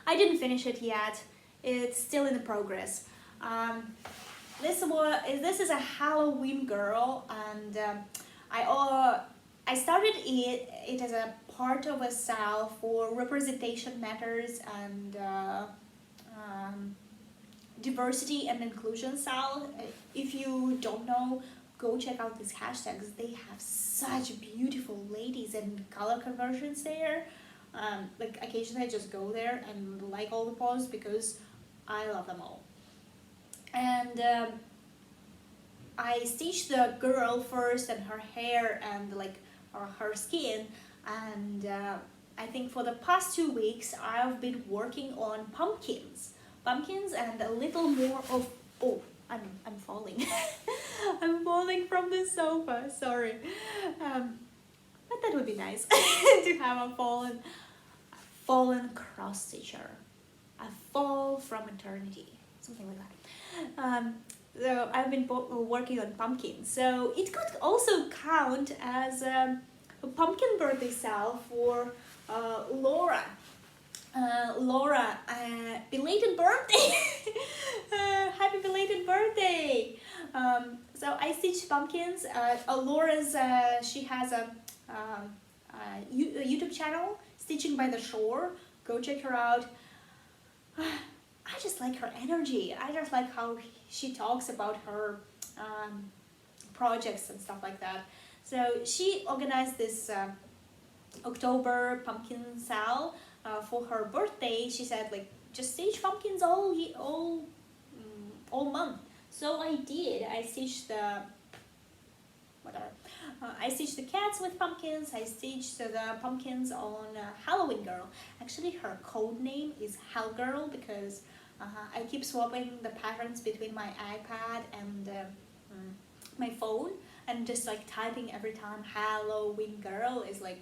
I didn't finish it yet. It's still in the progress. This is a Halloween girl, and I started it as a part of a style for representation matters and diversity and inclusion style. If you don't know, go check out these hashtags. They have such beautiful ladies and color conversions there. Like occasionally I just go there and like all the posts because I love them all. And I stitched the girl first and her hair and like her skin, and I think for the past 2 weeks I've been working on pumpkins and a little more of, oh, I'm falling. I'm falling from the sofa, sorry. But that would be nice to have a fallen cross stitcher, a fall from eternity, something like that. So I've been working on pumpkins, so it could also count as a pumpkin birthday style for Laura. Laura, belated birthday! Happy belated birthday! So I stitched pumpkins. Laura's, she has a YouTube channel, Stitching by the Shore. Go check her out. I just like her energy. I just like how she talks about her projects and stuff like that. So she organized this October pumpkin sale for her birthday. She said, like, just stitch pumpkins all month. So I did. I stitched the I stitched the cats with pumpkins. I stitched the pumpkins on Halloween Girl. Actually, her code name is Hell Girl because I keep swapping the patterns between my iPad and my phone, and just like typing every time Halloween Girl is like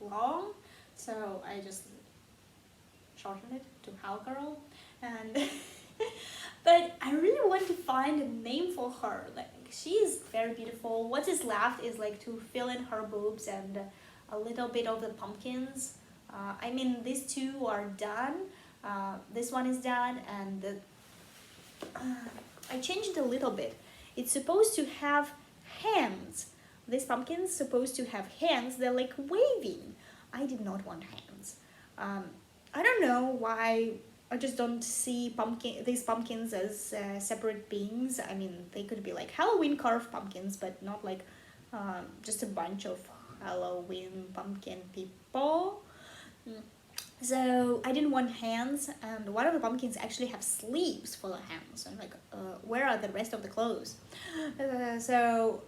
long, so I just shortened it to Hell Girl. And but I really want to find a name for her. Like, she is very beautiful. What is left is like to fill in her boobs and a little bit of the pumpkins. I mean, these two are done. This one is done, and I changed it a little bit. It's supposed to have hands. This pumpkin's supposed to have hands. They're like waving. I did not want hands. I don't know why. I just don't see these pumpkins as separate beings. I mean, they could be like Halloween carved pumpkins, but not like just a bunch of Halloween pumpkin people. So I didn't want hands, and one of the pumpkins actually have sleeves for the hands. I'm like, where are the rest of the clothes? So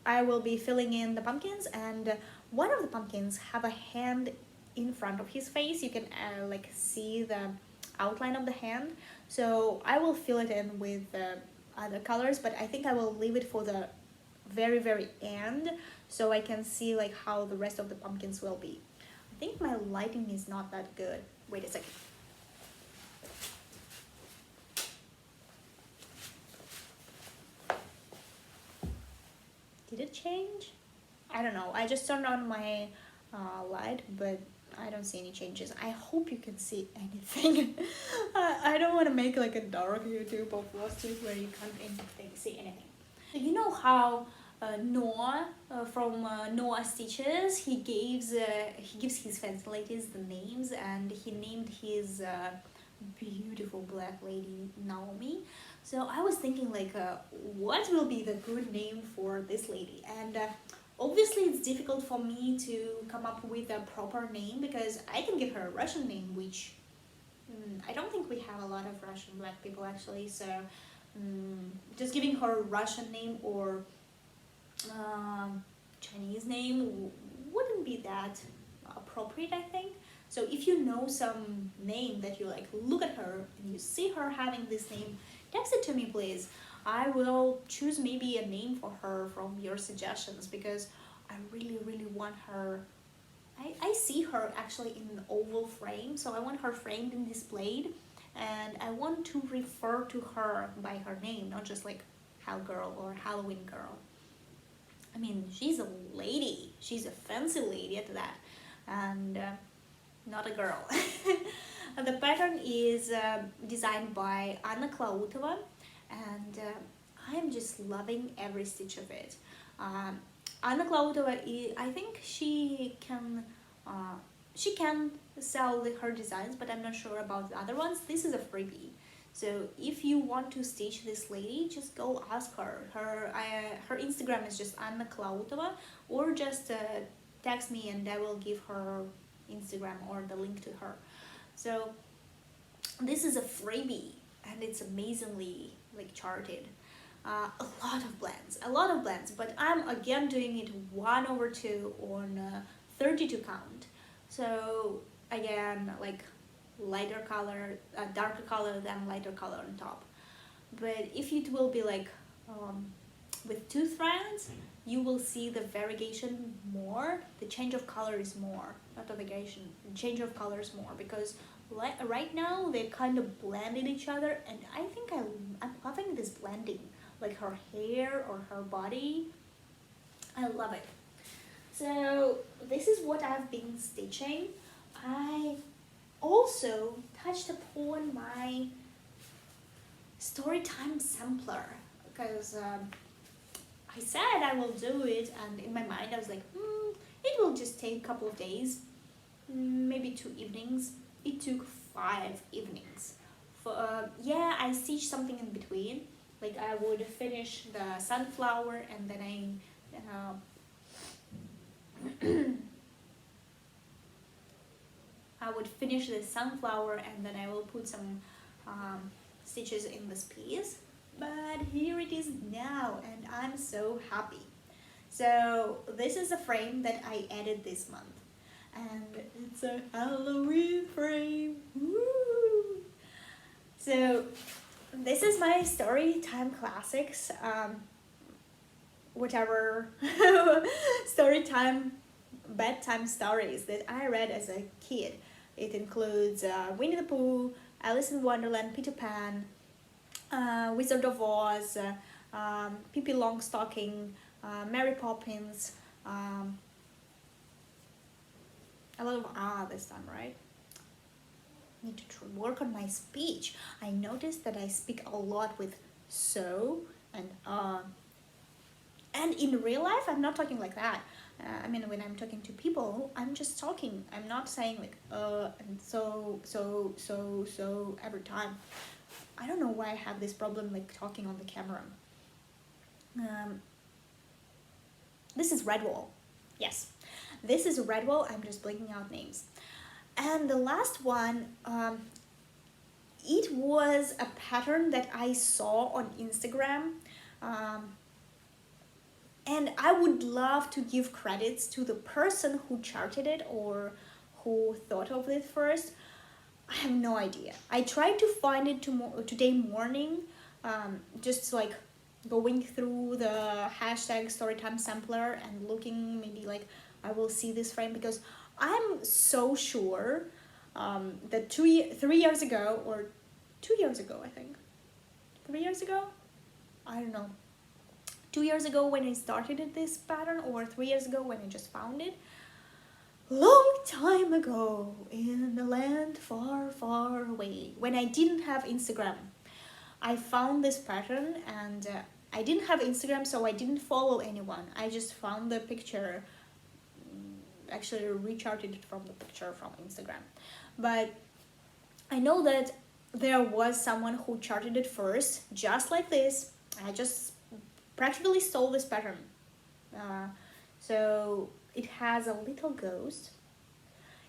I will be filling in the pumpkins, and one of the pumpkins have a hand in front of his face. You can like see the outline of the hand. So I will fill it in with other colors, but I think I will leave it for the very end so I can see like how the rest of the pumpkins will be. I think my lighting is not that good. Wait a second. Did it change? I don't know. I just turned on my light, but I don't see any changes. I hope you can see anything. I don't want to make like a dark YouTube of Flosstube where you can't see anything. You know how Noah from Noah Stitches, he gives his fancy ladies the names, and he named his beautiful black lady Naomi. So I was thinking like, what will be the good name for this lady? And Obviously, it's difficult for me to come up with a proper name because I can give her a Russian name, which I don't think we have a lot of Russian black people actually. So just giving her a Russian name or Chinese name wouldn't be that appropriate, I think. So if you know some name that you like, look at her and you see her having this name, text it to me, please. I will choose maybe a name for her from your suggestions because I really want her. I see her actually in an oval frame, so I want her framed and displayed, and I want to refer to her by her name, not just like Hal Girl or Halloween Girl. I mean, she's a lady. She's a fancy lady at that, and not a girl. The pattern is designed by Anna Klautova, and I'm just loving every stitch of it. Anna Klautova, I think she can sell her designs, but I'm not sure about the other ones. This is a freebie. So if you want to stitch this lady, just go ask her. Her Instagram is just Anna Klautova, or just text me and I will give her Instagram or the link to her. So this is a freebie and it's amazingly like charted. A lot of blends, but I'm again doing it 1/2 on 32 count. So again, like lighter color, darker color than lighter color on top. But if it will be like with 2 threads, you will see the variegation more. The change of color is more, not the variegation. The change of color is more because right now they kind of blended each other, and I think I'm loving this blending, like her hair or her body. I love it. So this is what I've been stitching. I also touched upon my storytime sampler because I said I will do it, and in my mind I was like, it will just take a couple of days, maybe 2 evenings. It took 5 evenings. Yeah, I stitched something in between. Like I would finish the sunflower and then I would finish the sunflower and then I will put some stitches in this piece. But here it is now and I'm so happy. So this is a frame that I added this month. And it's a Halloween frame. Woo! So this is my story time classics. Whatever story time, bedtime stories that I read as a kid. It includes Winnie the Pooh, Alice in Wonderland, Peter Pan, Wizard of Oz, Pippi Longstocking, Mary Poppins, a lot of this time, right? Need to work on my speech. I noticed that I speak a lot with so and in real life I'm not talking like that. I mean, when I'm talking to people, I'm just talking. I'm not saying like and so every time. I don't know why I have this problem like talking on the camera. This is Redwall. Yes, this is Redwall. I'm just blanking out names. And the last one, it was a pattern that I saw on Instagram. And I would love to give credits to the person who charted it or who thought of it first. I have no idea. I tried to find it today morning, just like going through the hashtag storytime sampler and looking, maybe like I will see this frame, because I'm so sure that 3 years ago, or 2 years ago, I think, 3 years ago, I don't know, 2 years ago when I started this pattern, or 3 years ago when I just found it, long time ago in a land far, far away, when I didn't have Instagram, I found this pattern, and I didn't have Instagram, so I didn't follow anyone. I just found the picture, actually recharted it from the picture from Instagram. But I know that there was someone who charted it first, just like this. I just practically stole this pattern. So it has a little ghost,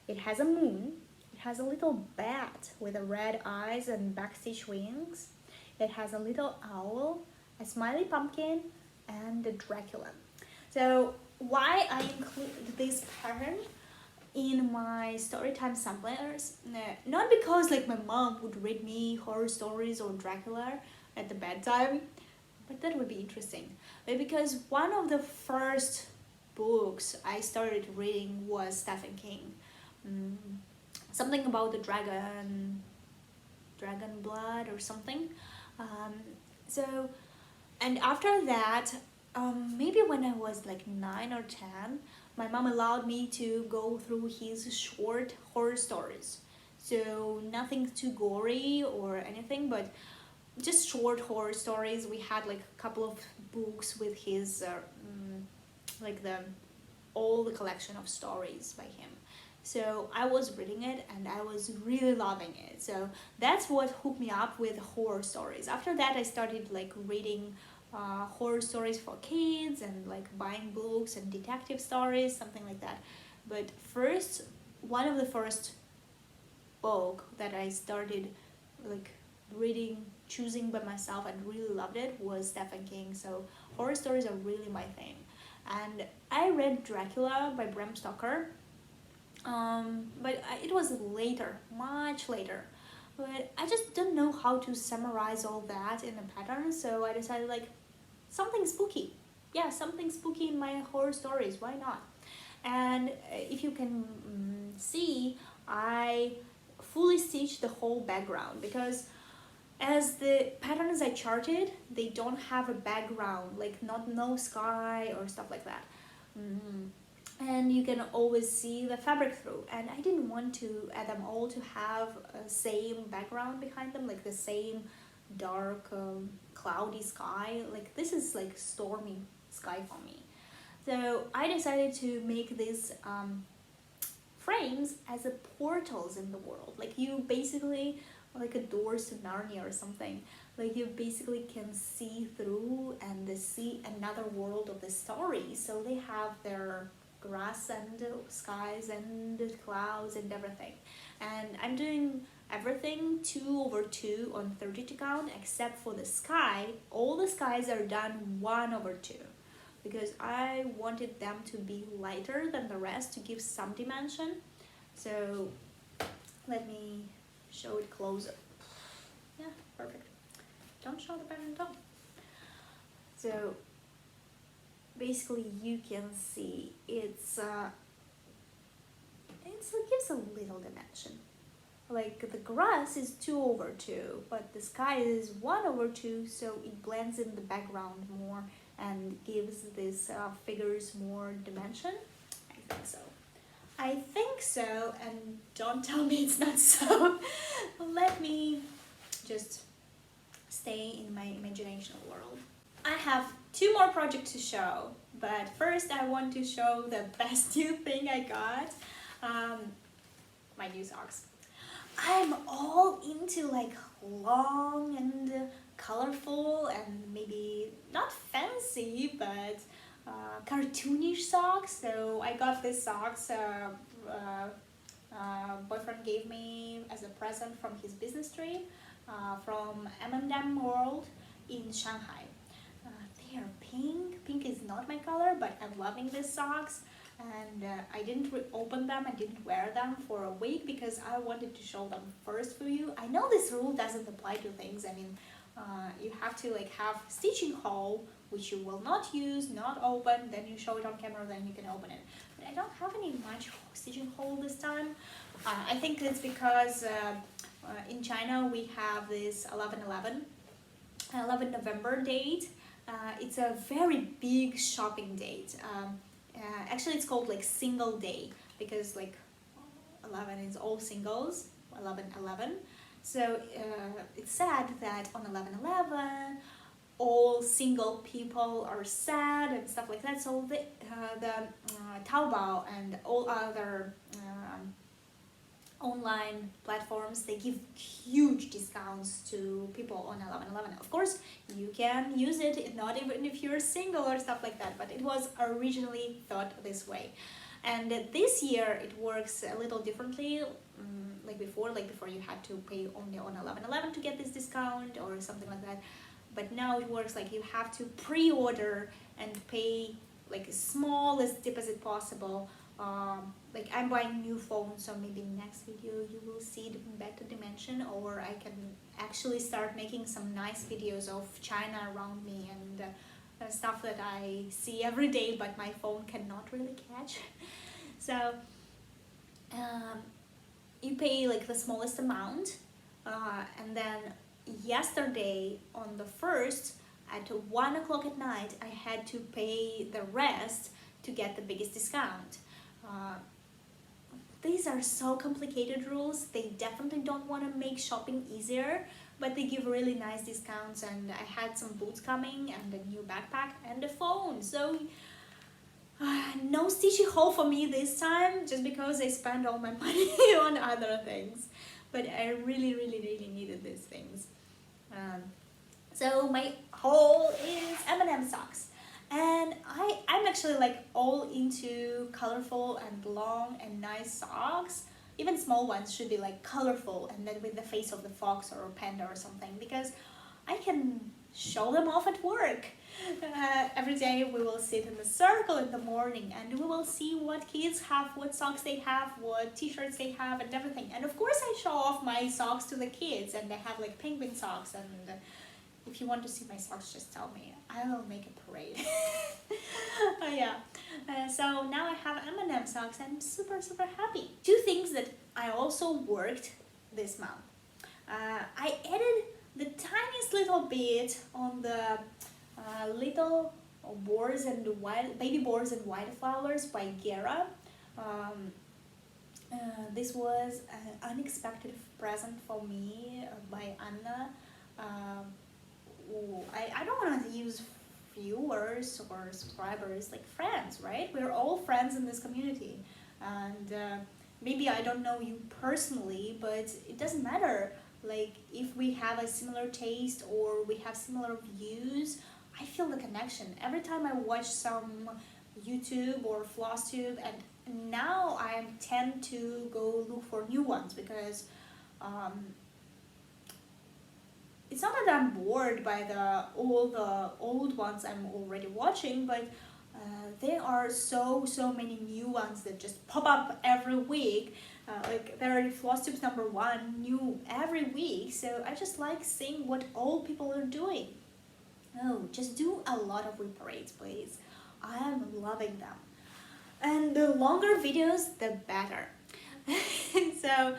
it has a moon, it has a little bat with a red eyes and backstitch wings, it has a little owl, a smiley pumpkin, and a Dracula. So why I include this pattern in my storytime samplers? Not because like my mom would read me horror stories or Dracula at the bedtime, but that would be interesting. But because one of the first books I started reading was Stephen King. Mm, Something about the dragon blood or something. Um, so, and after that, maybe when I was like 9 or 10, my mom allowed me to go through his short horror stories. So nothing too gory or anything, but just short horror stories. We had like a couple of books with his like the all the collection of stories by him. So I was reading it and I was really loving it. So that's what hooked me up with horror stories. After that, I started like reading horror stories for kids and like buying books and detective stories, something like that. But first, one of the first book that I started like reading, choosing by myself and really loved it was Stephen King. So horror stories are really my thing. And I read Dracula by Bram Stoker, but it was later, much later. But I just don't know how to summarize all that in a pattern, so I decided like something spooky. Yeah, something spooky in my horror stories, why not? And if you can see, I fully stitched the whole background because as the patterns I charted, they don't have a background, like not no sky or stuff like that. And you can always see the fabric through, and I didn't want to add them all to have a same background behind them, like the same dark cloudy sky. Like this is like stormy sky for me, so I decided to make these frames as a portals in the world. Like you basically like a doors to Narnia or something. Like you basically can see through and see another world of the story. So they have their grass and skies and clouds and everything. And I'm doing everything 2/2 on 32 count except for the sky. All the skies are done 1/2 because I wanted them to be lighter than the rest to give some dimension. So let me show it closer. Yeah, perfect. Don't show the pattern at all. So basically you can see it gives a little dimension. Like the grass is 2/2, but the sky is 1/2, so it blends in the background more and gives these figures more dimension. I think so. I think so, and don't tell me it's not so. Let me just stay in my imagination world. I have 2 more projects to show, but first I want to show the best new thing I got. My new socks. I'm all into like long and colorful and maybe not fancy, but cartoonish socks. So I got these socks boyfriend gave me as a present from his business trip from M&M World in Shanghai. They are pink. Pink is not my color, but I'm loving these socks. And I didn't open them, I didn't wear them for a week because I wanted to show them first for you. I know this rule doesn't apply to things. I mean, you have to like have stitching hole, which you will not use, not open, then you show it on camera, then you can open it. But I don't have any much stitching hole this time. I think it's because in China we have this 11 November date. It's a very big shopping date. Actually it's called like single day because like 11 is all singles, 11/11. So it's sad that on 11/11 all single people are sad and stuff like that. So the Taobao and all other online platforms, they give huge discounts to people on 11/11. Of course, you can use it, not even if you're single or stuff like that, but it was originally thought this way. And this year it works a little differently. Like before you had to pay only on 11/11 to get this discount or something like that. But now it works like you have to pre-order and pay like as small as deposit possible. Like I'm buying a new phone, so maybe next video you will see the better dimension, or I can actually start making some nice videos of China around me and stuff that I see every day but my phone cannot really catch. So you pay like the smallest amount, and then yesterday on the 1st at 1 o'clock at night I had to pay the rest to get the biggest discount. These are so complicated rules. They definitely don't want to make shopping easier, but they give really nice discounts, and I had some boots coming and a new backpack and a phone. So no Stitchy haul for me this time, just because I spent all my money on other things. But I really needed these things. So my haul is M&M socks. And I'm actually like all into colorful and long and nice socks. Even small ones should be like colorful and then with the face of the fox or a panda or something, because I can show them off at work. Every day we will sit in a circle in the morning and we will see what kids have, what socks they have, what t-shirts they have and everything. And of course I show off my socks to the kids, and they have like penguin socks, and if you want to see my socks, just tell me. I will make a parade. Yeah. So now I have M&M socks. I'm super happy. Two things that I also worked this month. I added the tiniest little bit on the little boars and baby boars and wildflowers by Gera. This was an unexpected present for me by Anna. I don't want to use viewers or subscribers, like friends, right? We're all friends in this community, and maybe I don't know you personally, but it doesn't matter. Like if we have a similar taste or we have similar views, I feel the connection every time I watch some YouTube or Flosstube, and now I tend to go look for new ones, because it's not that I'm bored by all the old ones I'm already watching, but there are so many new ones that just pop up every week. Like there are Flosstube #1 new every week, so I just like seeing what old people are doing. Oh, just do a lot of web parades, please. I am loving them. And the longer videos, the better. So,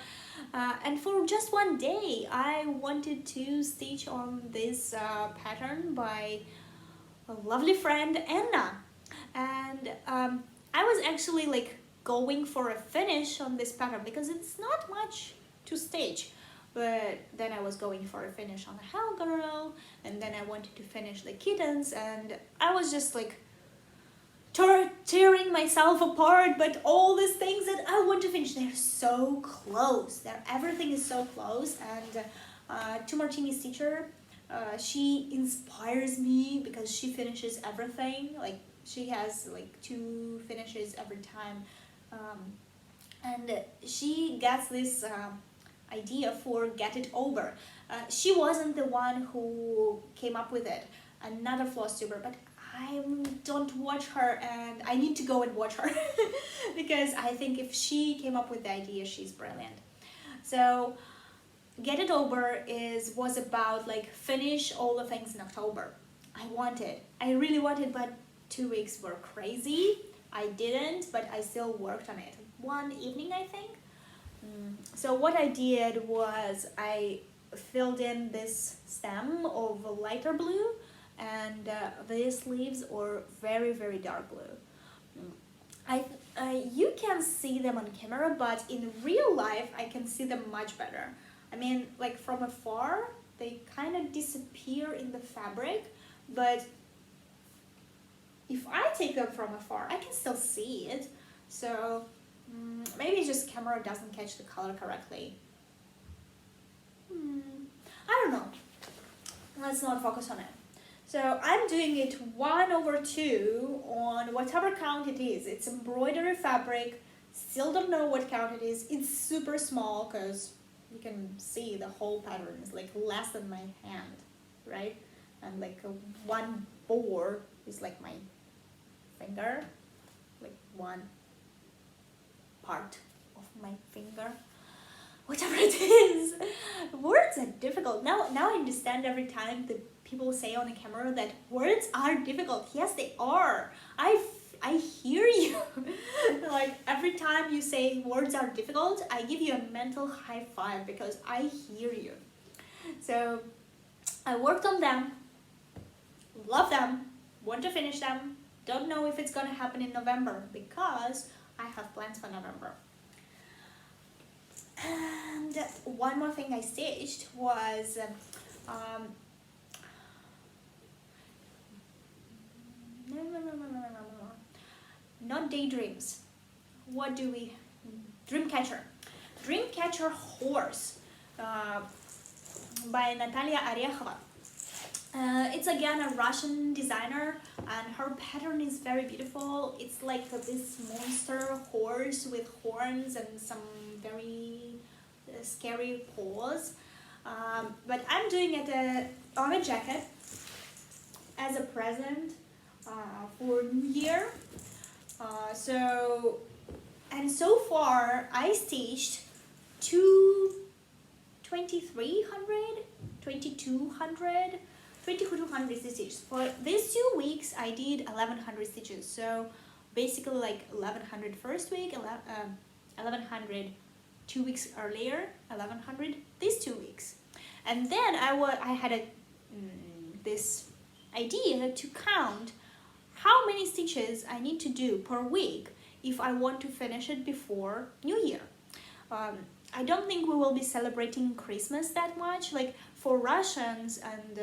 and for just one day, I wanted to stitch on this pattern by a lovely friend, Anna. And I was actually like going for a finish on this pattern because it's not much to stitch. But then I was going for a finish on a hell girl, and then I wanted to finish the kittens, and I was just like tearing myself apart. But all these things that I want to finish, they're so close. Everything is so close. And To Martini's teacher, she inspires me because she finishes everything. Like she has like 2 finishes every time, and she gets this idea for Get It Over. She wasn't the one who came up with it, another Flosstuber, but I don't watch her, and I need to go and watch her because I think if she came up with the idea, she's brilliant. So Get It Over was about like finish all the things in October. I really wanted, but 2 weeks were crazy. I didn't, but I still worked on it. One evening, I think. So what I did was I filled in this stem of lighter blue, and these leaves are very dark blue. You can see them on camera, but in real life I can see them much better. I mean, like from afar they kind of disappear in the fabric, but if I take them from afar I can still see it. So Maybe it's just camera doesn't catch the color correctly. I don't know. Let's not focus on it. So I'm doing it 1/2 on whatever count it is. It's embroidery fabric. Still don't know what count it is. It's super small because you can see the whole pattern is like less than my hand, right? And like one bore is like my finger, like one part of my finger. Whatever it is. Words are difficult. Now I understand every time that people say on the camera that words are difficult. Yes, they are. I hear you. Like every time you say words are difficult, I give you a mental high five because I hear you. So I worked on them, love them, want to finish them. Don't know if it's gonna happen in November because I have plans for November. And one more thing I stitched was not daydreams. What do we? Dreamcatcher. Dreamcatcher horse by Natalia Orechova. It's again a Russian designer, and her pattern is very beautiful. It's like this monster horse with horns and some very scary paws. But I'm doing it on a jacket as a present for New Year. So far I stitched 2300, 2200. 2200 stitches. For these 2 weeks I did 1100 stitches, so basically like 1100 first week, 1100 2 weeks earlier, 1100 these 2 weeks. And then I had this idea to count how many stitches I need to do per week if I want to finish it before New Year. I don't think we will be celebrating Christmas that much. Like for Russians, and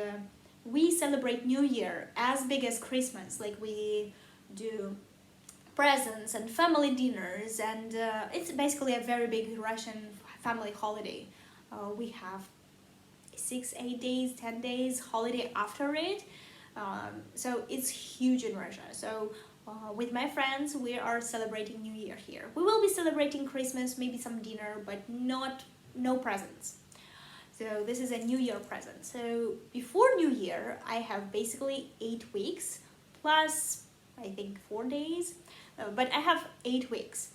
we celebrate New Year as big as Christmas. Like we do presents and family dinners, and it's basically a very big Russian family holiday. We have 6, 8 days, 10 days holiday after it. So it's huge in Russia. So with my friends, we are celebrating New Year here. We will be celebrating Christmas, maybe some dinner, but no presents. So this is a New Year present. So before New Year, I have basically 8 weeks plus I think 4 days, but I have 8 weeks.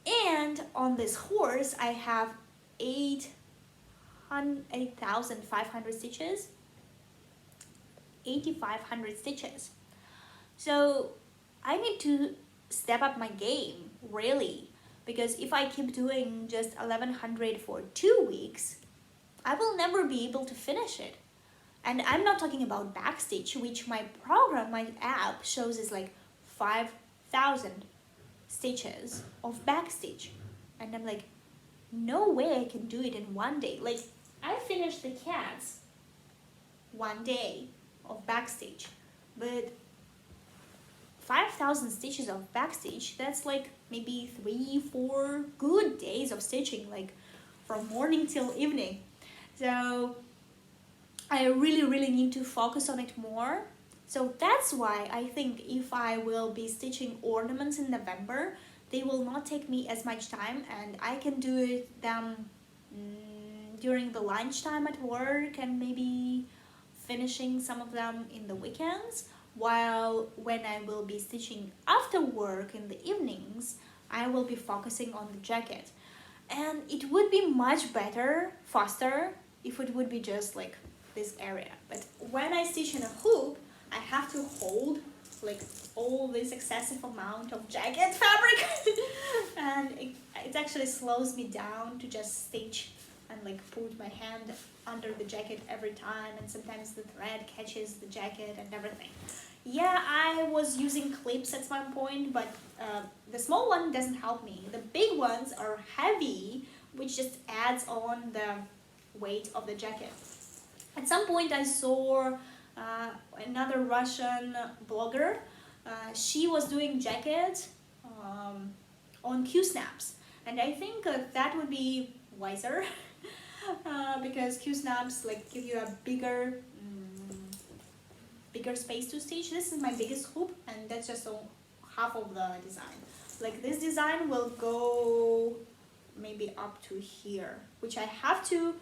And on this horse, I have 8,500 stitches, 8,500 stitches. So I need to step up my game, really, because if I keep doing just 1100 for 2 weeks, I will never be able to finish it. And I'm not talking about backstitch, which my program, my app shows is like 5,000 stitches of backstitch. And I'm like, no way I can do it in 1 day. Like, I finished the cats 1 day of backstitch, but 5,000 stitches of backstitch, that's like maybe 3-4 good days of stitching, like from morning till evening. So I really need to focus on it more. So that's why I think if I will be stitching ornaments in November, they will not take me as much time, and I can do them during the lunchtime at work, and maybe finishing some of them in the weekends, while when I will be stitching after work in the evenings, I will be focusing on the jacket. And it would be much better, faster, if it would be just like this area. But when I stitch in a hoop, I have to hold like all this excessive amount of jacket fabric and it actually slows me down to just stitch and like put my hand under the jacket every time, and sometimes the thread catches the jacket and everything. Yeah, I was using clips at some point, but the small one doesn't help me. The big ones are heavy, which just adds on the weight of the jacket. At some point I saw another Russian blogger. She was doing jackets on Q-snaps, and I think that would be wiser because Q-snaps like give you a bigger space to stitch. This is my biggest hoop, and that's just half of the design. Like this design will go maybe up to here, which I have to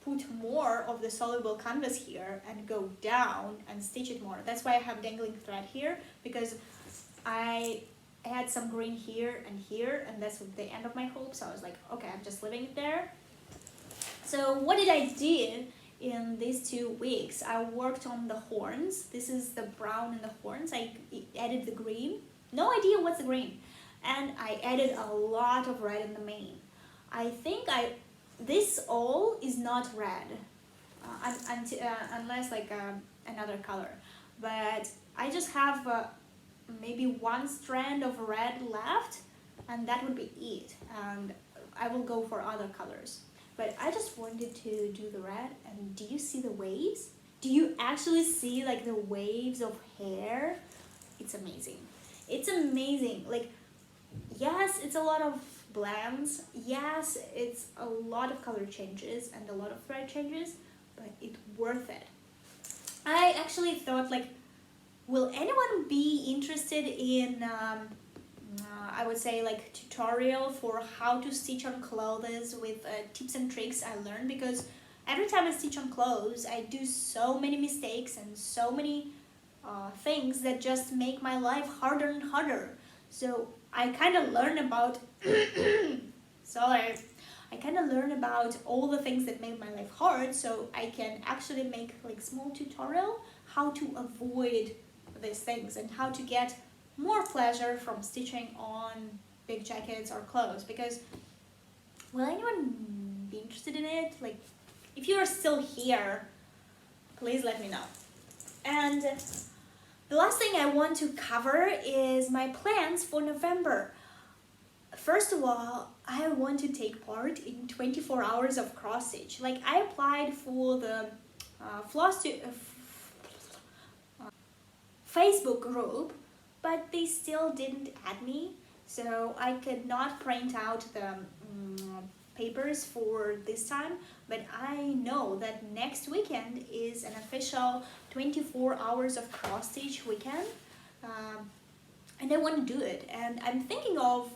put more of the soluble canvas here and go down and stitch it more. That's why I have dangling thread here, because I had some green here, and that's the end of my hoop. So I was like, okay, I'm just leaving it there. So what did I do in these 2 weeks? I worked on the horns. This is the brown in the horns. I added the green. No idea what's the green. And I added a lot of red in the mane. I think this all is not red, unless like another color. But I just have maybe 1 strand of red left, and that would be it. And I will go for other colors. But I just wanted to do the red, and do you see the waves? Do you actually see like the waves of hair? It's amazing. It's amazing. Like, yes, it's a lot of blends. Yes, it's a lot of color changes and a lot of thread changes, but it's worth it. I actually thought like, will anyone be interested in I would say like tutorial for how to stitch on clothes with tips and tricks I learned, because every time I stitch on clothes I do so many mistakes and so many things that just make my life harder and harder. So I kind of learn about sorry, I kind of learn about all the things that make my life hard, so I can actually make like small tutorial how to avoid these things and how to get more pleasure from stitching on big jackets or clothes. Because will anyone be interested in it? Like, if you are still here, please let me know. And the last thing I want to cover is my plans for November. First of all, I want to take part in 24 hours of cross stitch. Like, I applied for the Flosstube Facebook group, but they still didn't add me, so I could not print out the papers for this time. But I know that next weekend is an official 24 hours of cross stitch weekend, and I want to do it. And I'm thinking of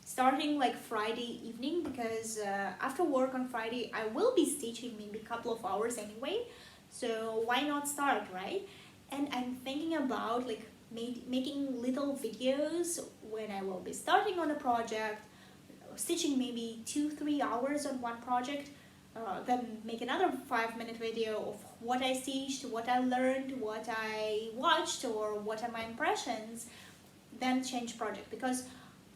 starting like Friday evening, because after work on Friday I will be stitching maybe a couple of hours anyway, so why not start, right? And I'm thinking about like making little videos when I will be starting on a project, stitching maybe 2-3 hours on one project, then make another 5-minute video of what I stitched, what I learned, what I watched, or what are my impressions, then change project. Because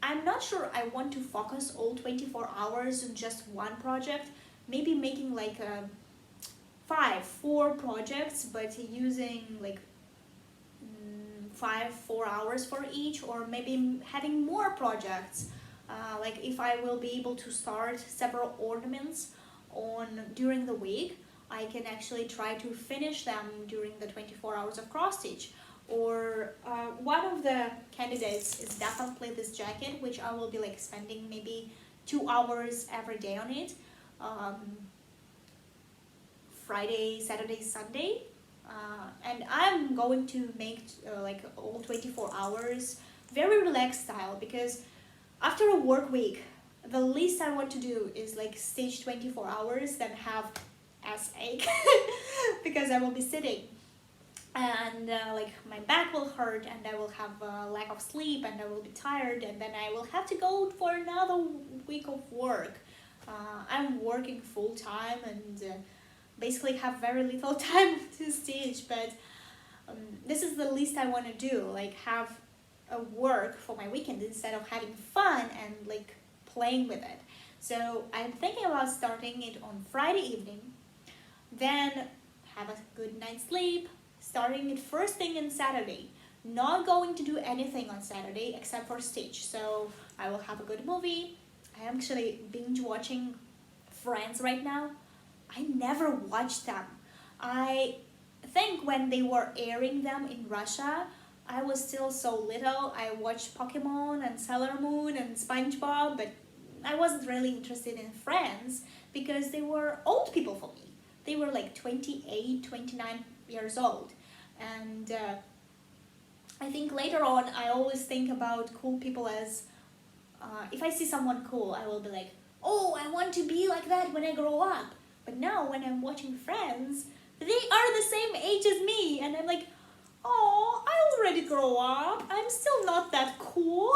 I'm not sure I want to focus all 24 hours on just one project. Maybe making like 4 projects, but using like 4 hours for each, or maybe having more projects. Like if I will be able to start several ornaments during the week, I can actually try to finish them during the 24 hours of cross stitch. Or one of the candidates is definitely this jacket, which I will be like spending maybe 2 hours every day on it. Friday, Saturday, Sunday. And I'm going to make like all 24 hours very relaxed style, because after a work week, the least I want to do is like stitch 24 hours, then have ass ache because I will be sitting, and like my back will hurt, and I will have a lack of sleep, and I will be tired, and then I will have to go for another week of work. I'm working full time and basically have very little time to stitch, but this is the least I want to do, like have a work for my weekend instead of having fun and like playing with it. So I'm thinking about starting it on Friday evening, then have a good night's sleep, starting it first thing on Saturday. Not going to do anything on Saturday except for stitch. So I will have a good movie. I am actually binge watching Friends right now. I never watched them. I think when they were airing them in Russia, I was still so little. I watched Pokemon and Sailor Moon and SpongeBob, but I wasn't really interested in Friends because they were old people for me. They were like 28, 29 years old. And I think later on I always think about cool people as, if I see someone cool, I will be like, oh, I want to be like that when I grow up. But now when I'm watching Friends, they are the same age as me, and I'm like, oh, I already grow up. I'm still not that cool.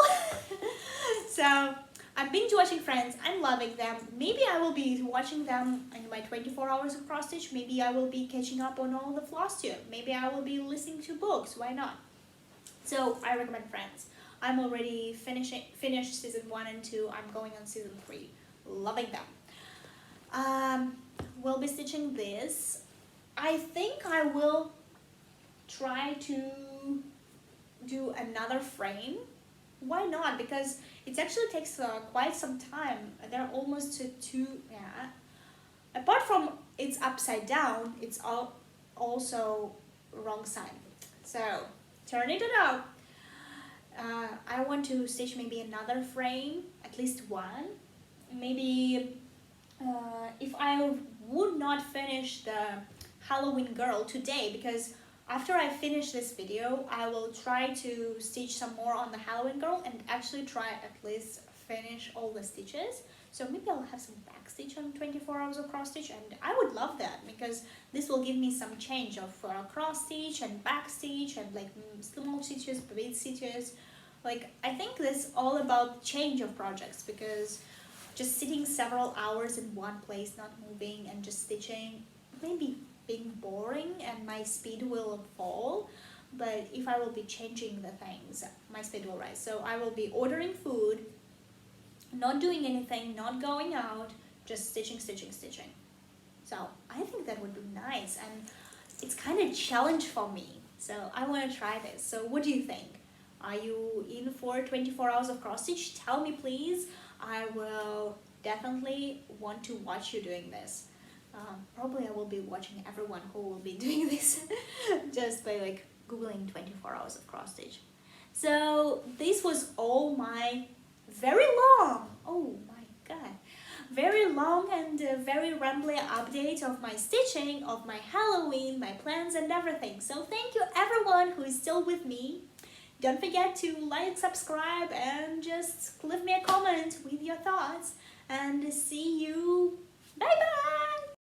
So I'm binge watching Friends. I'm loving them. Maybe I will be watching them in my 24 hours of cross stitch. Maybe I will be catching up on all the Flosstube. Maybe I will be listening to books. Why not? So I recommend Friends. I'm already finished season 1 and 2. I'm going on season 3. Loving them. We'll be stitching this. I think I will try to do another frame. Why not? Because it actually takes quite some time. They're almost to 2, yeah. Apart from it's upside down, it's also wrong side. So turning it up. I want to stitch maybe another frame, at least one. Maybe if I would not finish the Halloween girl today, because after I finish this video, I will try to stitch some more on the Halloween girl and actually try at least finish all the stitches. So maybe I'll have some back stitch on 24 hours of cross stitch, and I would love that because this will give me some change of cross stitch and back stitch and like small stitches, big stitches. Like I think this all about change of projects, because just sitting several hours in one place, not moving and just stitching, maybe being boring and my speed will fall. But if I will be changing the things, my speed will rise. So I will be ordering food, not doing anything, not going out, just stitching, stitching, stitching. So I think that would be nice, and it's kind of a challenge for me. So I want to try this. So what do you think? Are you in for 24 hours of cross stitch? Tell me please. I will definitely want to watch you doing this. Probably I will be watching everyone who will be doing this just by like googling 24 hours of cross stitch. So this was all my very long, oh my god, very long and very rambly update of my stitching, of my Halloween, my plans and everything. So thank you everyone who is still with me. Don't forget to like, subscribe, and just leave me a comment with your thoughts, and see you. Bye bye.